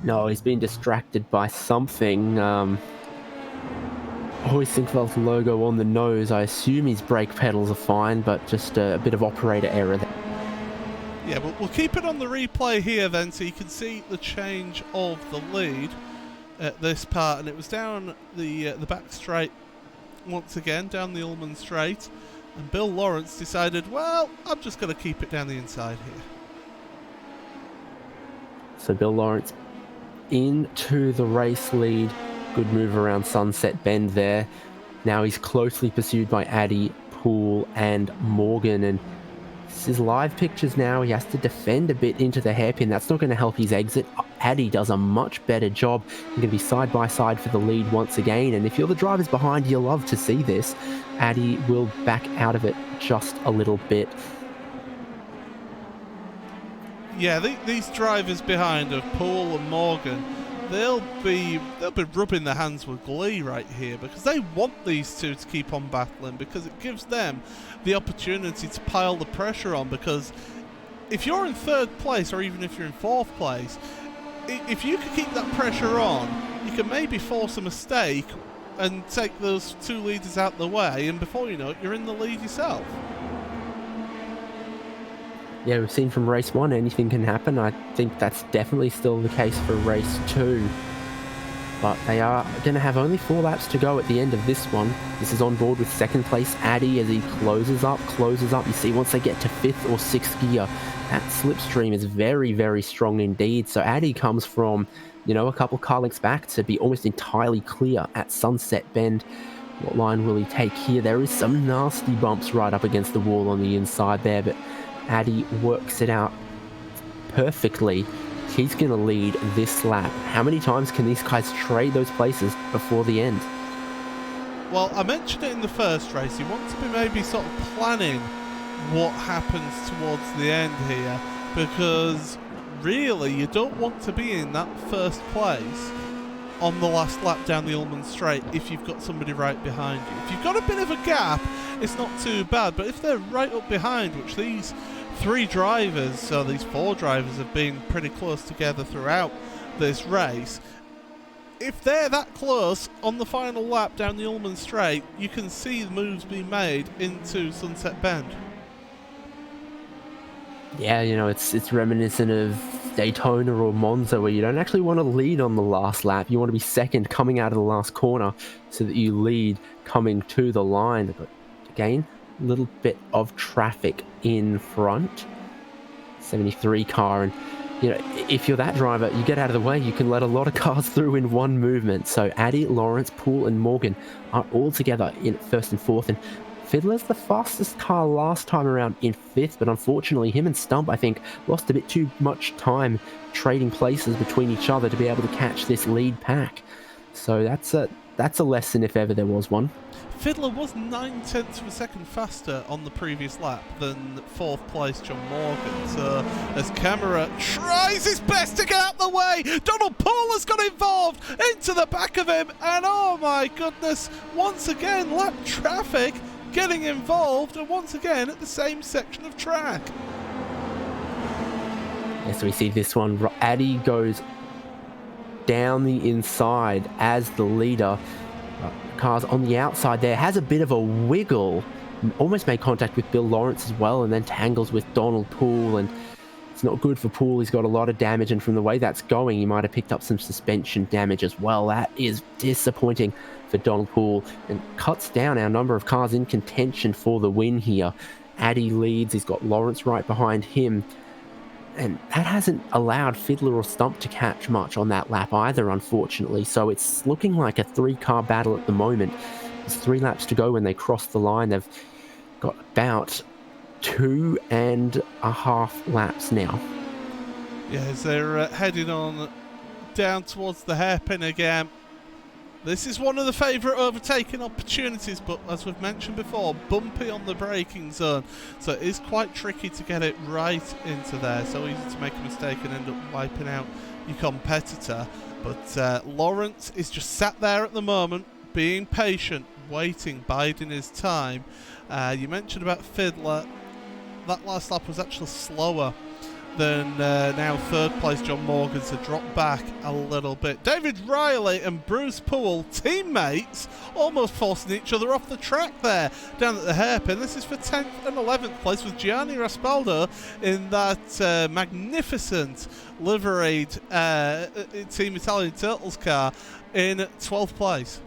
No, he's been distracted by something. Always think about the logo on the nose. I assume his brake pedals are fine, but just a bit of operator error there. Yeah, but we'll keep it on the replay here then, so you can see the change of the lead at this part, and it was down the back straight once again, down the Ullman straight, and Bill Lawrence decided, well, I'm just going to keep it down the inside here. So Bill Lawrence into the race lead. Good move around Sunset Bend there. Now he's closely pursued by Addy, Poole and Morgan, and this is live pictures now. He has to defend a bit into the hairpin. That's not going to help his exit. Addy does a much better job. He's going to be side by side for the lead once again, and if you're the drivers behind, you'll love to see this. Addy will back out of it just a little bit. Yeah, these drivers behind of Poole and Morgan, they'll be rubbing their hands with glee right here, because they want these two to keep on battling, because it gives them the opportunity to pile the pressure on. Because if you're in 3rd place, or even if you're in 4th place, if you can keep that pressure on, you can maybe force a mistake and take those 2 leaders out the way, and before you know it, you're in the lead yourself. Yeah, we've seen from race 1, anything can happen. I think that's definitely still the case for race 2. But they are going to have only 4 laps to go at the end of this one. This is on board with 2nd place Addy as he closes up. You see, once they get to 5th or 6th gear, that slipstream is very, very strong indeed. So Addy comes from, a couple car lengths back to be almost entirely clear at Sunset Bend. What line will he take here? There is some nasty bumps right up against the wall on the inside there, but Addy works it out perfectly. He's going to lead this lap. How many times can these guys trade those places before the end? Well, I mentioned it in the first race. You want to be maybe sort of planning what happens towards the end here, because really you don't want to be in that 1st place on the last lap down the Ullman straight if you've got somebody right behind you. If you've got a bit of a gap, it's not too bad, but if they're right up behind, which these 3 drivers, so these 4 drivers have been pretty close together throughout this race, if they're that close on the final lap down the Ullman straight, you can see the moves being made into Sunset Bend. Yeah, it's reminiscent of Daytona or Monza, where you don't actually want to lead on the last lap. You want to be 2nd coming out of the last corner so that you lead coming to the line. But again, a little bit of traffic in front. 73 car, and if you're that driver, you get out of the way, you can let a lot of cars through in one movement. So Addy, Lawrence, Poole and Morgan are all together in 1st and 4th, and Fiddler's the fastest car last time around in 5th, but unfortunately him and Stump, I think, lost a bit too much time trading places between each other to be able to catch this lead pack. So that's a lesson if ever there was one. Fiddler was 9/10 of a second faster on the previous lap than 4th place John Morgan. So as Camera tries his best to get out the way, Donald Poole has got involved into the back of him, and oh my goodness, once again lap traffic getting involved, and once again at the same section of track. So we see this one. Addy goes down the inside as the leader. Cars on the outside there, has a bit of a wiggle, almost made contact with Bill Lawrence as well, and then tangles with Donald Poole, and it's not good for Poole. He's got a lot of damage, and from the way that's going, he might have picked up some suspension damage as well. That is disappointing for Donald Poole, and cuts down our number of cars in contention for the win here. Addy leads, he's got Lawrence right behind him, and that hasn't allowed Fiddler or Stump to catch much on that lap either, unfortunately. So it's looking like a 3-car battle at the moment. There's 3 laps to go when they cross the line. They've got about 2.5 laps now. Yeah, as they're heading on down towards the hairpin again. This is one of the favourite overtaking opportunities, but as we've mentioned before, bumpy on the braking zone, so it is quite tricky to get it right into there. So easy to make a mistake and end up wiping out your competitor. But Lawrence is just sat there at the moment, being patient, waiting, biding his time. You mentioned about Fiddler. That last lap was actually slower than now third place John Morgan's had dropped back a little bit. David Riley and Bruce Poole, teammates, almost forcing each other off the track there down at the hairpin. This is for 10th and 11th place with Gianni Raspaldo in that magnificent liveried Team Italian Turtles car in 12th place.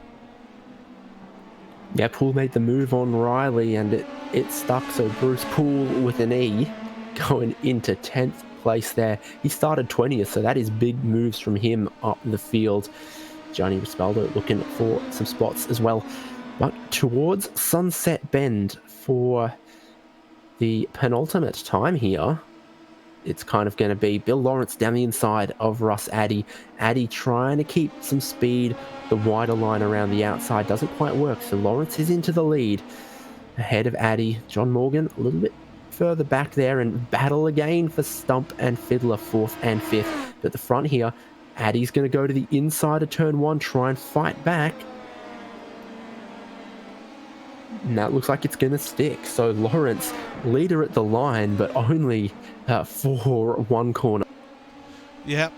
Yeah, Poole made the move on Riley and it stuck, so Bruce Poole with an E going into 10th place there. He started 20th, so that is big moves from him up the field. Gianni Raspaldo looking for some spots as well. But towards Sunset Bend for the penultimate time here, it's kind of going to be Bill Lawrence down the inside of Russ Addy. Addy trying to keep some speed. The wider line around the outside doesn't quite work, so Lawrence is into the lead. Ahead of Addy, John Morgan a little bit further back there, and battle again for Stump and Fiddler 4th and 5th. But the front here, Addy's going to go to the inside of turn 1, try and fight back. And that looks like it's going to stick. So Lawrence, leader at the line, but only for one corner. Yep.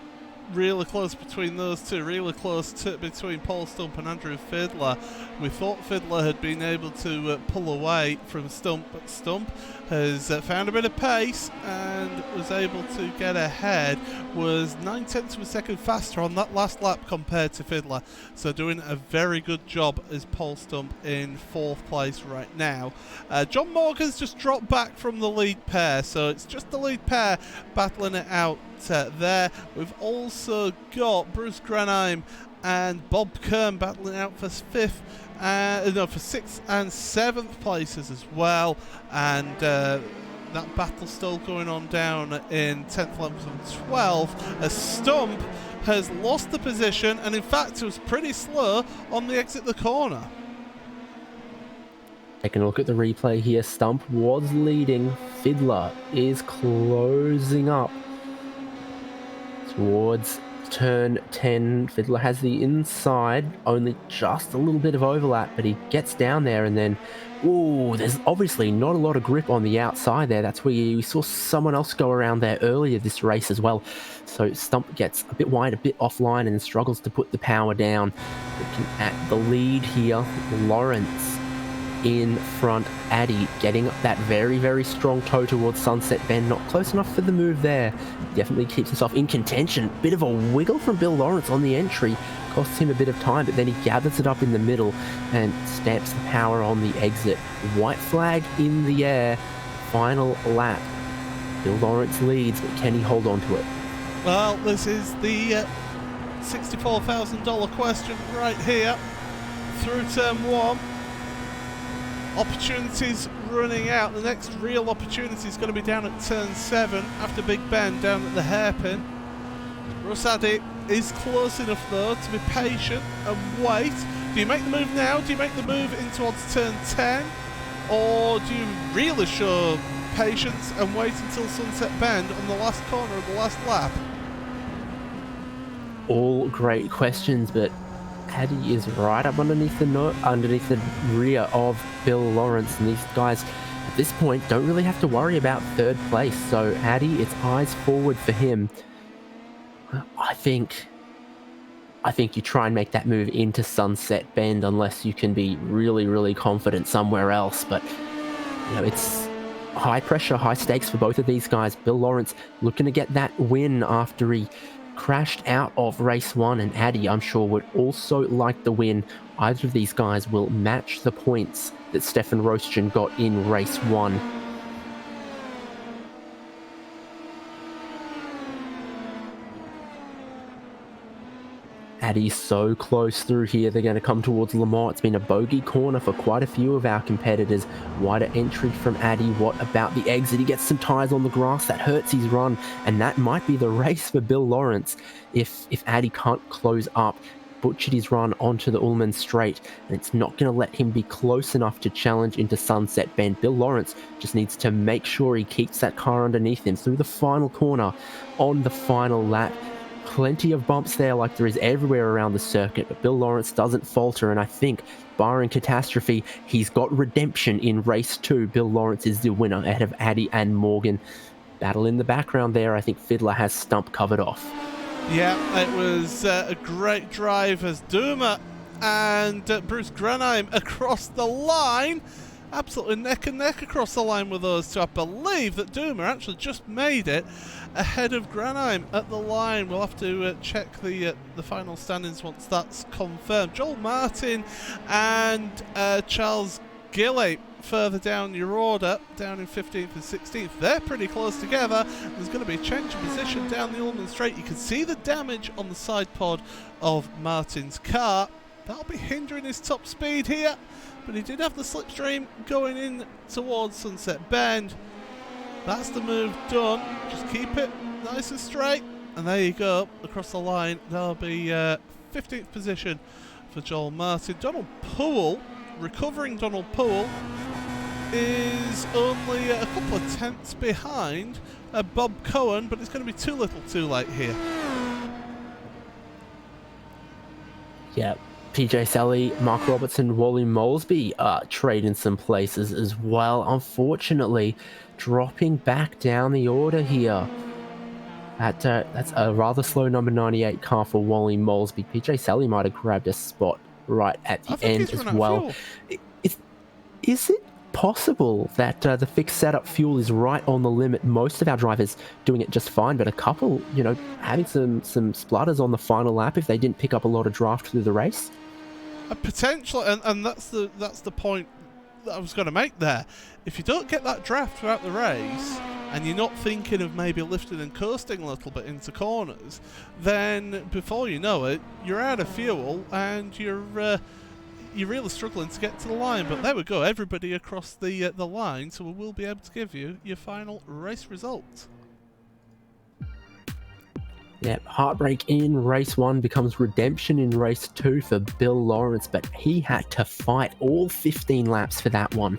Really close between those two, really close between Paul Stump and Andrew Fiddler. We thought Fiddler had been able to pull away from Stump, but Stump has found a bit of pace and was able to get ahead, was 9/10 of a second faster on that last lap compared to Fiddler, so doing a very good job as Paul Stump in 4th place right now. John Morgan's just dropped back from the lead pair, so it's just the lead pair battling it out there. We've also got Bruce Granheim and Bob Kern battling out for 6th and 7th places as well, and that battle still going on down in 10th, 11th and 12th as Stump has lost the position, and in fact it was pretty slow on the exit the corner. Taking a look at the replay here, Stump was leading. Fiddler is closing up towards turn 10. Fiddler has the inside, only just a little bit of overlap, but he gets down there and then, ooh, there's obviously not a lot of grip on the outside there. That's where we saw someone else go around there earlier this race as well. So Stump gets a bit wide, a bit offline, and struggles to put the power down. Looking at the lead here, Lawrence in front, Addy getting that very, very strong toe towards Sunset Bend. Not close enough for the move there. Definitely keeps himself in contention. Bit of a wiggle from Bill Lawrence on the entry. Costs him a bit of time, but then he gathers it up in the middle and stamps the power on the exit. White flag in the air. Final lap. Bill Lawrence leads, but can he hold on to it? Well, this is the $64,000 question right here. Through turn 1. Opportunities running out. The next real opportunity is going to be down at turn 7 after Big Ben down at the hairpin. Russ Addy is close enough though to be patient and wait. Do you make the move now? Do you make the move in towards turn 10? Or do you really show patience and wait until Sunset Bend on the last corner of the last lap? All great questions, but Addy is right up underneath the rear of Bill Lawrence, and these guys at this point don't really have to worry about 3rd place. So Addy, it's eyes forward for him. I think you try and make that move into Sunset Bend unless you can be really, really confident somewhere else. But you know, it's high pressure, high stakes for both of these guys. Bill Lawrence looking to get that win after he crashed out of race 1, and Addy, I'm sure, would also like the win. Either of these guys will match the points that Stefan Rostgen got in race 1. Addy's so close through here. They're going to come towards Le Mans. It's been a bogey corner for quite a few of our competitors. Wider entry from Addy. What about the exit? He gets some tyres on the grass. That hurts his run, and that might be the race for Bill Lawrence if Addy can't close up. butchered his run onto the Ullman Straight, and it's not going to let him be close enough to challenge into Sunset Bend. Bill Lawrence just needs to make sure he keeps that car underneath him through the final corner on the final lap. Plenty of bumps there like there is everywhere around the circuit, but Bill Lawrence doesn't falter, and I think, barring catastrophe, he's got redemption in race 2. Bill Lawrence is the winner ahead of Addy and Morgan. Battle in the background there. I think Fiddler has Stump covered off. Yeah, it was a great drive as Duma and Bruce Granheim across the line. Absolutely neck and neck across the line with those two. I believe that Duma actually just made it ahead of Granheim at the line. We'll have to check the final standings once that's confirmed. Joel Martin and Charles Gilley further down your order, down in 15th and 16th. They're pretty close together. There's going to be a change of position down the Ullman Straight. You can see the damage on the side pod of Martin's car. That'll be hindering his top speed here, but he did have the slipstream going in towards Sunset Bend. That's the move done. Just keep it nice and straight, and there you go, across the line. That'll be 15th position for Joel Martin. Donald Poole, recovering Donald Poole, is only a couple of tenths behind Bob Cohen, but it's going to be too little too late here. Yeah, PJ Sally, Mark Robertson, Wally Molesby trading some places as well. Unfortunately, dropping back down the order here. That's a rather slow number 98 car for Wally Molesby. PJ Sally might have grabbed a spot right at the end as well. Is it possible that the fixed setup fuel is right on the limit? Most of our drivers doing it just fine, but a couple, having some splutters on the final lap if they didn't pick up a lot of draft through the race. Potentially, and that's the point that I was going to make there. If you don't get that draft throughout the race, and you're not thinking of maybe lifting and coasting a little bit into corners, then before you know it, you're out of fuel and you're really struggling to get to the line. But there we go, everybody across the line, so we will be able to give you your final race result. Yep, heartbreak in race 1 becomes redemption in race 2 for Bill Lawrence, but he had to fight all 15 laps for that one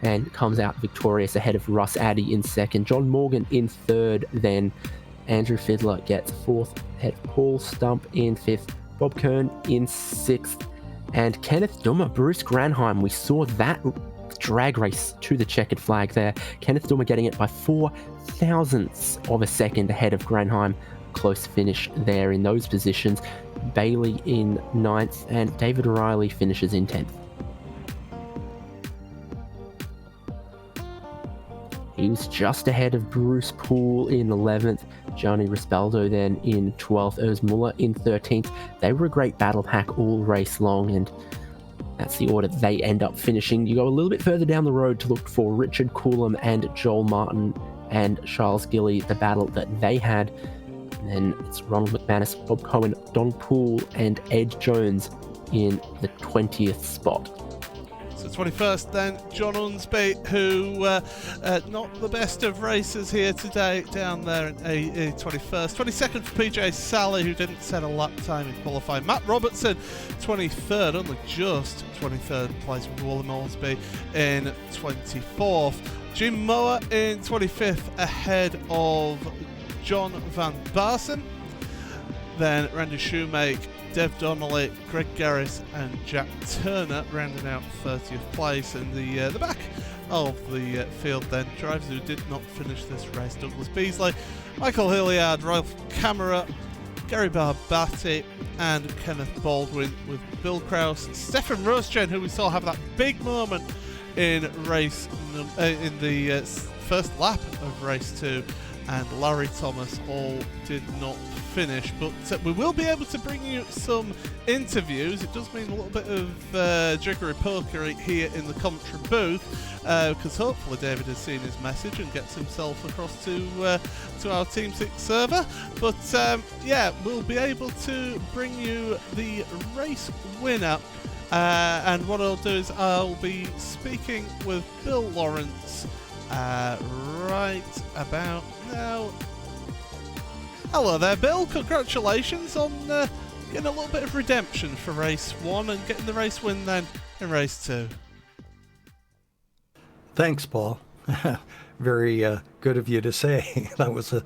and comes out victorious ahead of Russ Addy in second, John Morgan in third, then Andrew Fiddler gets fourth, ahead of Paul Stump in fifth, Bob Kern in sixth, and Kenneth Dummer, Bruce Granheim. We saw that drag race to the checkered flag there. Kenneth Dummer getting it by 4 thousandths of a second ahead of Granheim. Close finish there in those positions. Bailey in 9th and David Riley finishes in 10th. He was just ahead of Bruce Poole in 11th, Gianni Rispaldo then in 12th, Urs Muller in 13th. They were a great battle pack all race long, and that's the order they end up finishing. You go a little bit further down the road to look for Richard Coulomb and Joel Martin and Charles Gilley, the battle that they had. And then it's Ronald McManus, Bob Cohen, Don Poole, and Ed Jones in the 20th spot. So 21st then, John Unsby, who not the best of racers here today, down there in 21st. 22nd for PJ Sally, who didn't set a lap time in qualifying. Matt Robertson, 23rd, only just 23rd place with Wally Molesby in 24th. Jim Moore in 25th, ahead of John Van Barsen. Then Randy Shoemake, Dev Donnelly, Greg Garris and Jack Turner rounding out 30th place. In the back of the field then, drivers who did not finish this race: Douglas Beasley, Michael Hilliard, Ralph Camera, Gary Barbatti and Kenneth Baldwin, with Bill Krause, Stefan Rosgen, who we saw have that big moment in race in the first lap of race 2, and Larry Thomas all did not finish. But we will be able to bring you some interviews. It does mean a little bit of jiggery pokery here in the commentary booth, because hopefully David has seen his message and gets himself across to our Team 6 server. But yeah, we'll be able to bring you the race winner, and what I'll do is I'll be speaking with Bill Lawrence right about now. Hello there, Bill. Congratulations on getting a little bit of redemption for race 1 and getting the race win then in race 2. Thanks, Paul. Very good of you to say. That was a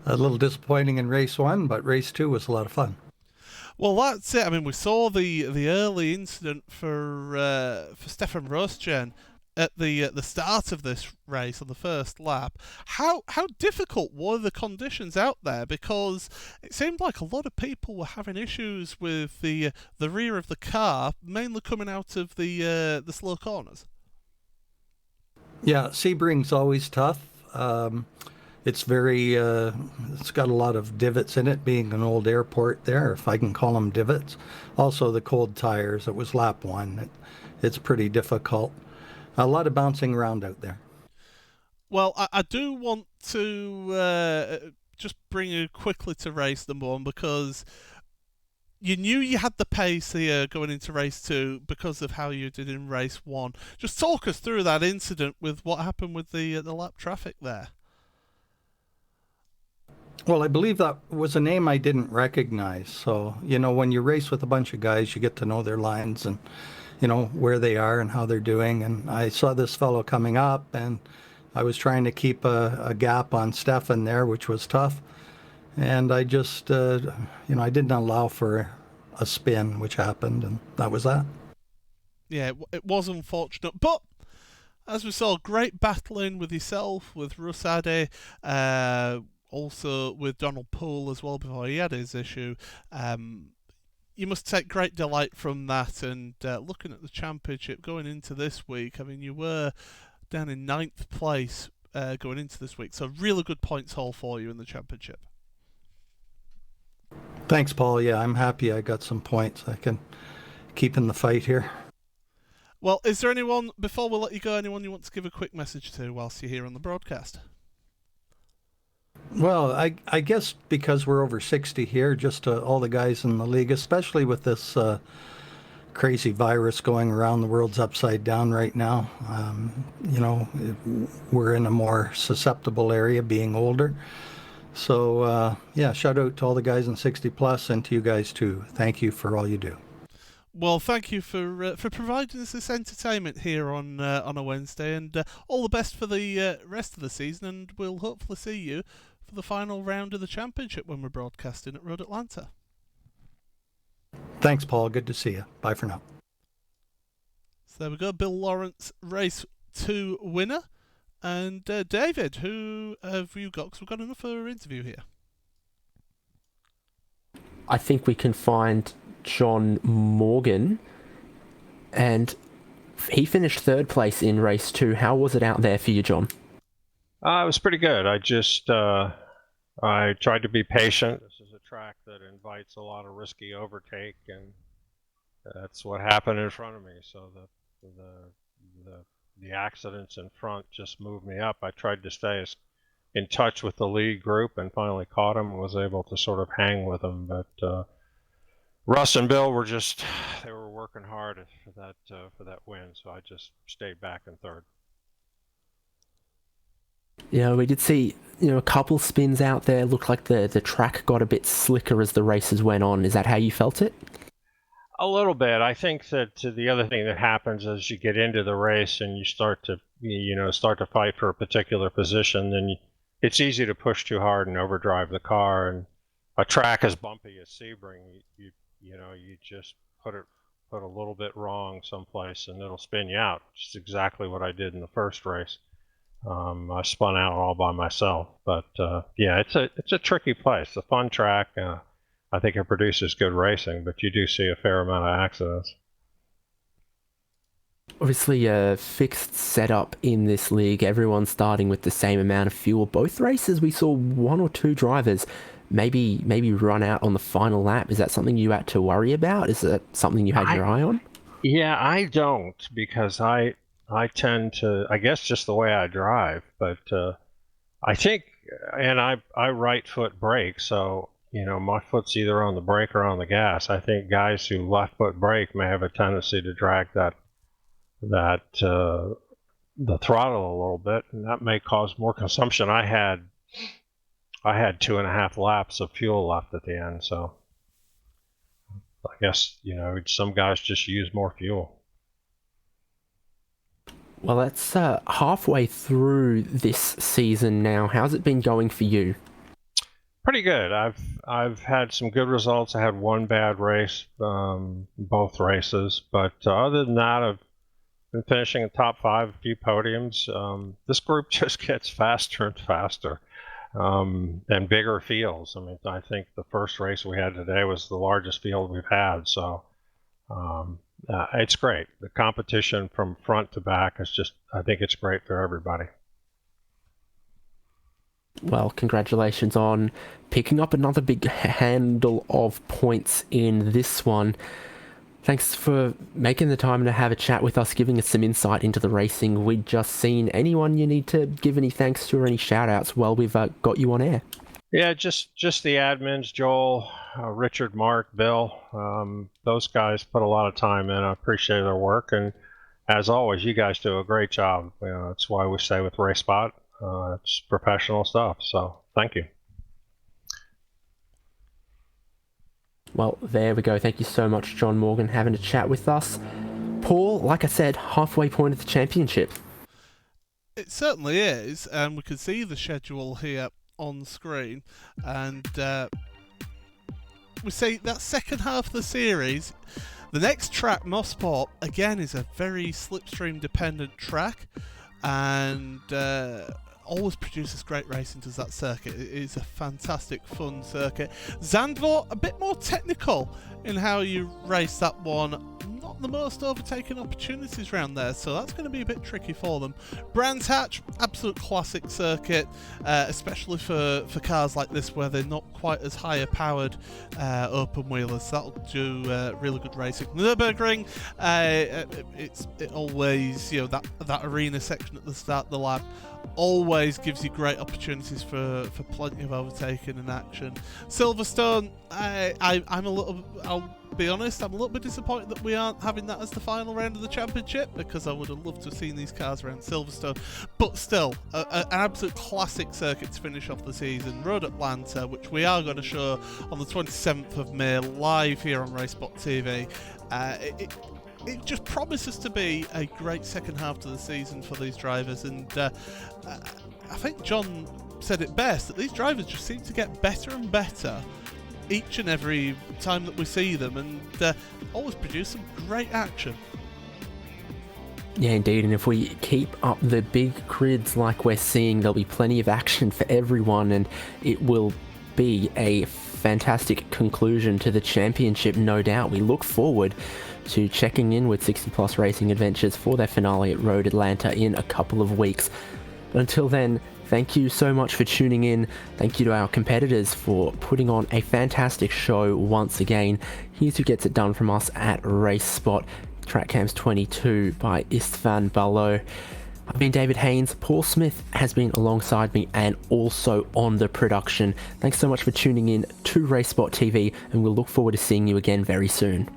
little disappointing in race 1, but race 2 was a lot of fun. Well, that's it. I mean, we saw the early incident for Stefan Rosgen at the start of this race on the first lap. How difficult were the conditions out there? Because it seemed like a lot of people were having issues with the rear of the car, mainly coming out of the slow corners. Yeah, Sebring's always tough. It's very, it's got a lot of divots in it, being an old airport there, if I can call them divots. Also the cold tires, it was lap 1. It's pretty difficult. A lot of bouncing around out there. Well, I do want to just bring you quickly to race number 1, because you knew you had the pace here going into race 2 because of how you did in race 1. Just talk us through that incident with what happened with the lap traffic there. Well, I believe that was a name I didn't recognize. So, when you race with a bunch of guys, you get to know their lines and, where they are and how they're doing. And I saw this fellow coming up, and I was trying to keep a gap on Stefan there, which was tough. And I just, I didn't allow for a spin, which happened, and that was that. Yeah, it was unfortunate, but as we saw, great battling with yourself, with Rusade, also with Donald Poole as well before he had his issue. You must take great delight from that, and looking at the championship going into this week, I mean, you were down in 9th place going into this week, so really good points haul for you in the championship. Thanks, Paul. Yeah, I'm happy I got some points. I can keep in the fight here. Well, is there anyone, before we let you go, anyone you want to give a quick message to whilst you're here on the broadcast? Well, I guess because we're over 60 here, just to all the guys in the league, especially with this crazy virus going around, the world's upside down right now. We're in a more susceptible area, being older. So, shout out to all the guys in 60 plus and to you guys too. Thank you for all you do. Well, thank you for providing us this entertainment here on a Wednesday, and all the best for the rest of the season, and we'll hopefully see you for the final round of the championship when we're broadcasting at Road Atlanta. Thanks, Paul. Good to see you. Bye for now. So there we go. Bill Lawrence, race 2 winner. And David, who have you got? Because we've got another interview here. I think we can find John Morgan, and he finished 3rd place in race 2. How was it out there for you, John? It was pretty good. I just I tried to be patient. This is a track that invites a lot of risky overtake, and that's what happened in front of me. So the accidents in front just moved me up. I tried to stay in touch with the lead group and finally caught him and was able to sort of hang with them. But Russ and Bill were they were working hard for that win, so I just stayed back in 3rd. Yeah, we did see a couple spins out there. Looked like the track got a bit slicker as the races went on. Is that how you felt it? A little bit. I think that the other thing that happens as you get into the race and you start to fight for a particular position, then it's easy to push too hard and overdrive the car. And a track as bumpy as Sebring, you just put a little bit wrong someplace and it'll spin you out. Which is exactly what I did in the first race. I spun out all by myself, but it's a tricky place. A fun track. I think it produces good racing, but you do see a fair amount of accidents. Obviously, a fixed setup in this league. Everyone's starting with the same amount of fuel. Both races, we saw 1 or 2 drivers maybe run out on the final lap. Is that something you had to worry about? Is that something you had your eye on? Yeah, I don't, because I tend to, I guess just the way I drive, but I think, and I right foot brake, so my foot's either on the brake or on the gas. I think guys who left foot brake may have a tendency to drag the throttle a little bit, and that may cause more consumption. I had 2.5 laps of fuel left at the end, so I guess, some guys just use more fuel. Well, that's halfway through this season now. How's it been going for you? Pretty good. I've had some good results. I had one bad race, both races, but other than that, I've been finishing in top 5, a few podiums. This group just gets faster and faster, and bigger fields. I mean, I think the first race we had today was the largest field we've had, so it's great. The competition from front to back is just, I think it's great for everybody. Well, congratulations on picking up another big handle of points in this one. Thanks for making the time to have a chat with us, giving us some insight into the racing we'd just seen. Anyone you need to give any thanks to or any shout-outs while we've got you on air? Yeah, just the admins, Joel, Richard, Mark, Bill. Those guys put a lot of time in. I appreciate their work, and as always, you guys do a great job. That's why we say with RaceSpot, it's professional stuff, so thank you. Well, there we go. Thank you so much, John Morgan, having a chat with us. Paul, like I said, halfway point of the championship. It certainly is, and we can see the schedule here on screen, and we see that second half of the series. The next track, Mosport, again is a very slipstream dependent track, and always produces great racing, does that circuit. It is a fantastic fun circuit. Zandvoort, a bit more technical in how you race that one. Not the most overtaken opportunities around there, so that's going to be a bit tricky for them. Brands Hatch, absolute classic circuit, especially for cars like this where they're not quite as higher powered open wheelers. That'll do really good racing. Nürburgring, it always, that arena section at the start of the lap always gives you great opportunities for plenty of overtaking and action. Silverstone, I'll be honest, I'm a little bit disappointed that we aren't having that as the final round of the championship, because I would have loved to have seen these cars around Silverstone. But still, an absolute classic circuit to finish off the season. Road Atlanta, which we are going to show on the 27th of May live here on RaceSpotTV. It just promises to be a great second half to the season for these drivers, and I think John said it best, that these drivers just seem to get better and better each and every time that we see them, and always produce some great action. Yeah, indeed, and if we keep up the big grids like we're seeing, there'll be plenty of action for everyone, and it will be a fantastic conclusion to the championship, no doubt. We look forward to checking in with 60 Plus Racing Adventures for their finale at Road Atlanta in a couple of weeks. But until then, thank you so much for tuning in. Thank you to our competitors for putting on a fantastic show once again. Here's who gets it done from us at RaceSpot. Trackcams 22 by Istvan Balo. I've been David Haynes. Paul Smith has been alongside me and also on the production. Thanks so much for tuning in to RaceSpot TV, and we'll look forward to seeing you again very soon.